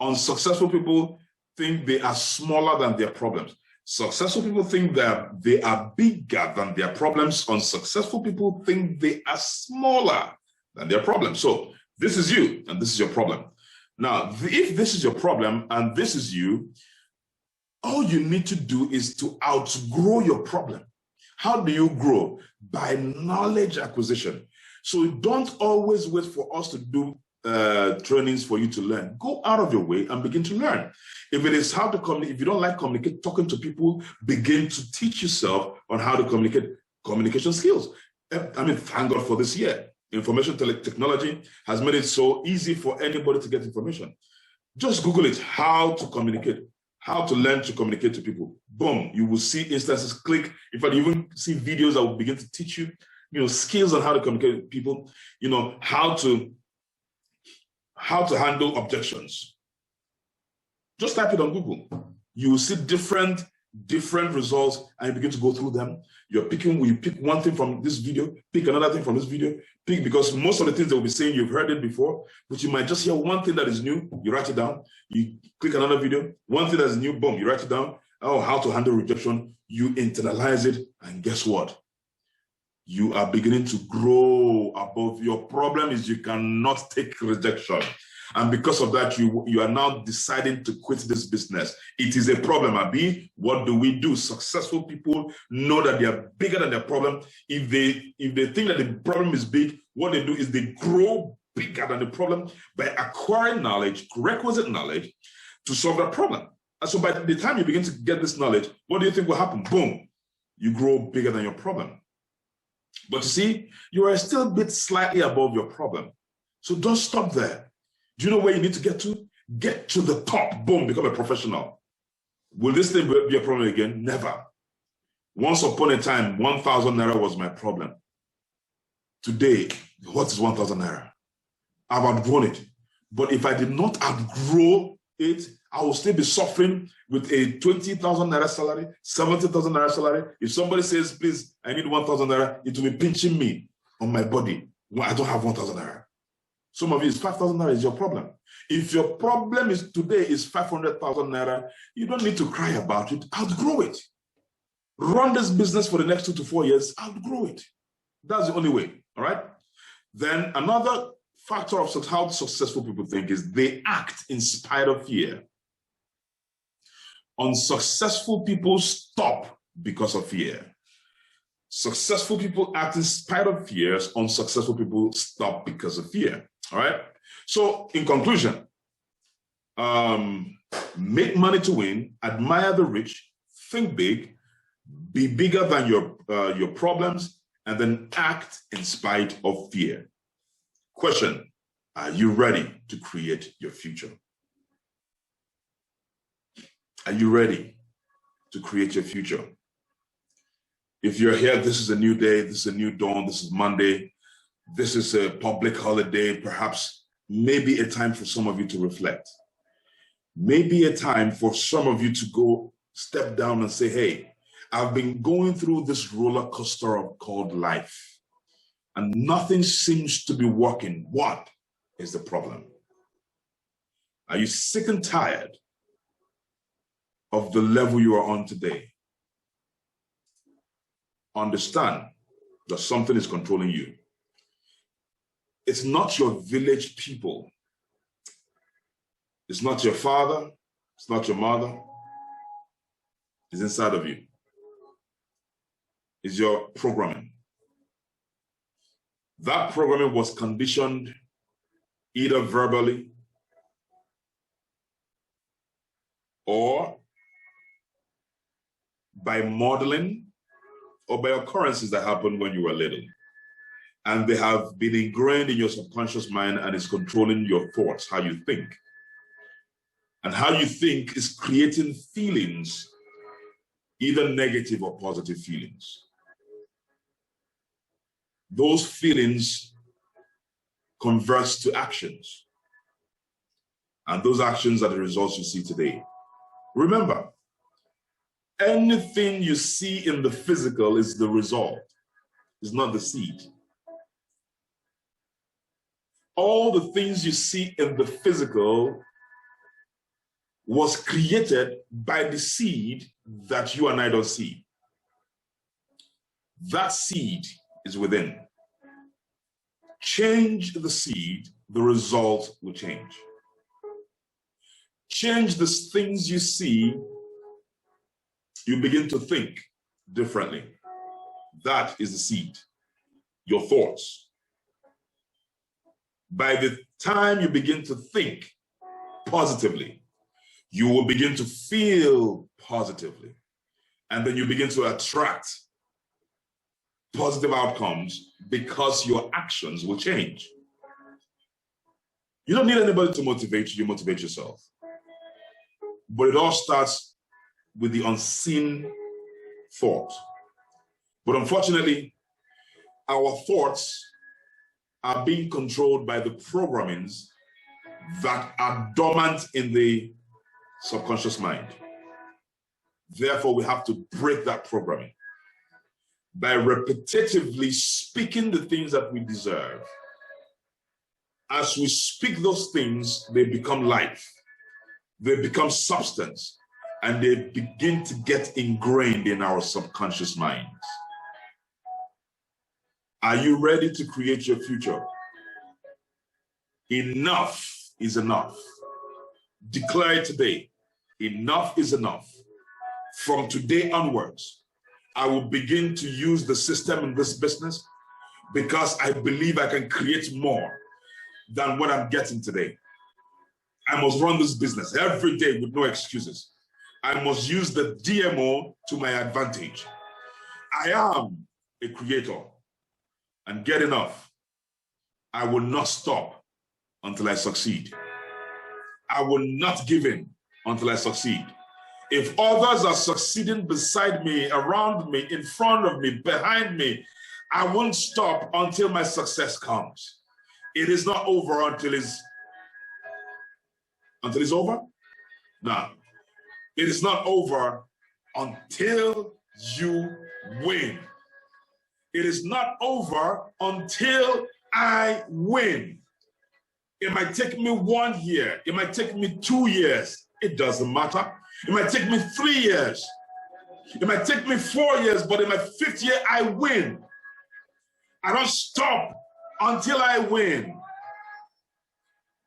Speaker 1: Unsuccessful people think they are smaller than their problems. Successful people think that they are bigger than their problems. Unsuccessful people think they are smaller than their problems. So this is you and this is your problem. Now, if this is your problem and this is you, all you need to do is to outgrow your problem. How do you grow? By knowledge acquisition. So don't always wait for us to do trainings for you to learn. Go out of your way and begin to learn. If it is how to communicate, if you don't like talking to people, begin to teach yourself on how to communicate, communication skills. I mean, thank God for this year. Information technology has made it so easy for anybody to get information. Just Google it, how to communicate, how to learn to communicate to people. Boom, you will see instances, click. In fact, you even see videos that will begin to teach you, skills on how to communicate with people, how to handle objections. Just type it on Google. You will see different results and you begin to go through them. You pick one thing from this video, pick another thing from this video, because most of the things they will be saying, you've heard it before, but you might just hear one thing that is new, you write it down, you click another video, one thing that is new, boom, you write it down. Oh, how to handle rejection, you internalize it, and guess what? you are beginning to grow above. Your problem is you cannot take rejection. And because of that, you are now deciding to quit this business. It is a problem, Abi. What do we do? Successful people know that they are bigger than their problem. If they think that the problem is big, what they do is they grow bigger than the problem by acquiring knowledge, requisite knowledge, to solve that problem. And so by the time you begin to get this knowledge, what do you think will happen? Boom, you grow bigger than your problem. But you see, you are still a bit slightly above your problem. So don't stop there. Do you know where you need to get to? Get to the top. Boom, become a professional. Will this thing be a problem again? Never. Once upon a time, 1,000 naira was my problem. Today, what is 1,000 naira? I've outgrown it. But if I did not outgrow it, I will still be suffering with a 20,000 naira salary, 70,000 naira salary. If somebody says, please, I need 1,000 naira, it will be pinching me on my body. Well, I don't have 1,000 naira. Some of you, it's 5,000 naira is your problem. If your problem is today is 500,000 naira, you don't need to cry about it. Outgrow it. Run this business for the next 2 to 4 years. Outgrow it. That's the only way. All right. Then another factor of how successful people think is they act in spite of fear. Unsuccessful people stop because of fear. Successful people act in spite of fears. Unsuccessful people stop because of fear. All right. So in conclusion, make money to win, admire the rich, think big, be bigger than your problems, and then act in spite of fear. Question: are you ready to create your future? Are you ready to create your future? If you're here, this is a new day, this is a new dawn, this is Monday, this is a public holiday, perhaps maybe a time for some of you to reflect. Maybe a time for some of you to go step down and say, hey, I've been going through this roller coaster called life, and nothing seems to be working. What is the problem? Are you sick and tired of the level you are on today? Understand that something is controlling you. It's not your village people. It's not your father. It's not your mother. It's inside of you. It's your programming. That programming was conditioned either verbally or by modeling or by occurrences that happened when you were little. And they have been ingrained in your subconscious mind and is controlling your thoughts, how you think. And how you think is creating feelings, either negative or positive feelings. Those feelings convert to actions. And those actions are the results you see today. Remember, anything you see in the physical is the result, it's not the seed. All the things you see in the physical was created by the seed that you and I don't see. That seed is within. Change the seed, the result will change. Change the things you see, you begin to think differently. That is the seed, your thoughts. By the time you begin to think positively, you will begin to feel positively. And then you begin to attract positive outcomes because your actions will change. You don't need anybody to motivate you, you motivate yourself. But it all starts with the unseen thought. But unfortunately, our thoughts are being controlled by the programmings that are dormant in the subconscious mind. Therefore, we have to break that programming by repetitively speaking the things that we deserve. As we speak those things, they become life, they become substance, and they begin to get ingrained in our subconscious minds. Are you ready to create your future? Enough is enough. Declare it today. Enough is enough. From today onwards, I will begin to use the system in this business because I believe I can create more than what I'm getting today. I must run this business every day with no excuses. I must use the DMO to my advantage. I am a creator, and get enough. I will not stop until I succeed. I will not give in until I succeed. If others are succeeding beside me, around me, in front of me, behind me, I won't stop until my success comes. It is not over until it's over? No. It is not over until you win. It is not over until I win. It might take me 1 year. It might take me 2 years. It doesn't matter. It might take me 3 years. It might take me 4 years, but in my 5th year, I win. I don't stop until I win.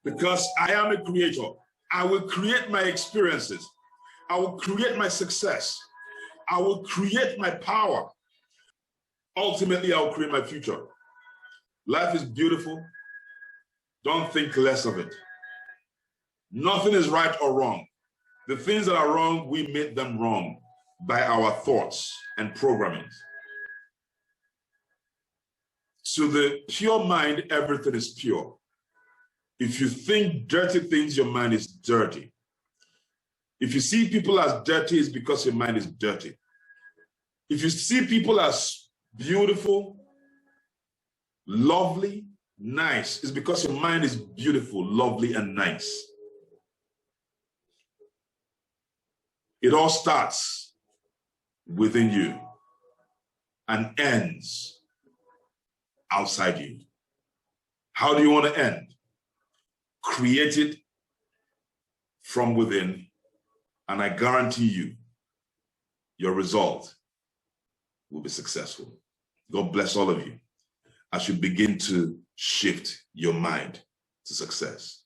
Speaker 1: Because I am a creator. I will create my experiences. I will create my success. I will create my power. Ultimately, I will create my future. Life is beautiful. Don't think less of it. Nothing is right or wrong. The things that are wrong, we made them wrong by our thoughts and programming. To the pure mind, everything is pure. If you think dirty things, your mind is dirty. If you see people as dirty, it's because your mind is dirty. If you see people as beautiful, lovely, nice, it's because your mind is beautiful, lovely, and nice. It all starts within you and ends outside you. How do you want to end? Create it from within, and I guarantee you, your result will be successful. God bless all of you as you begin to shift your mind to success.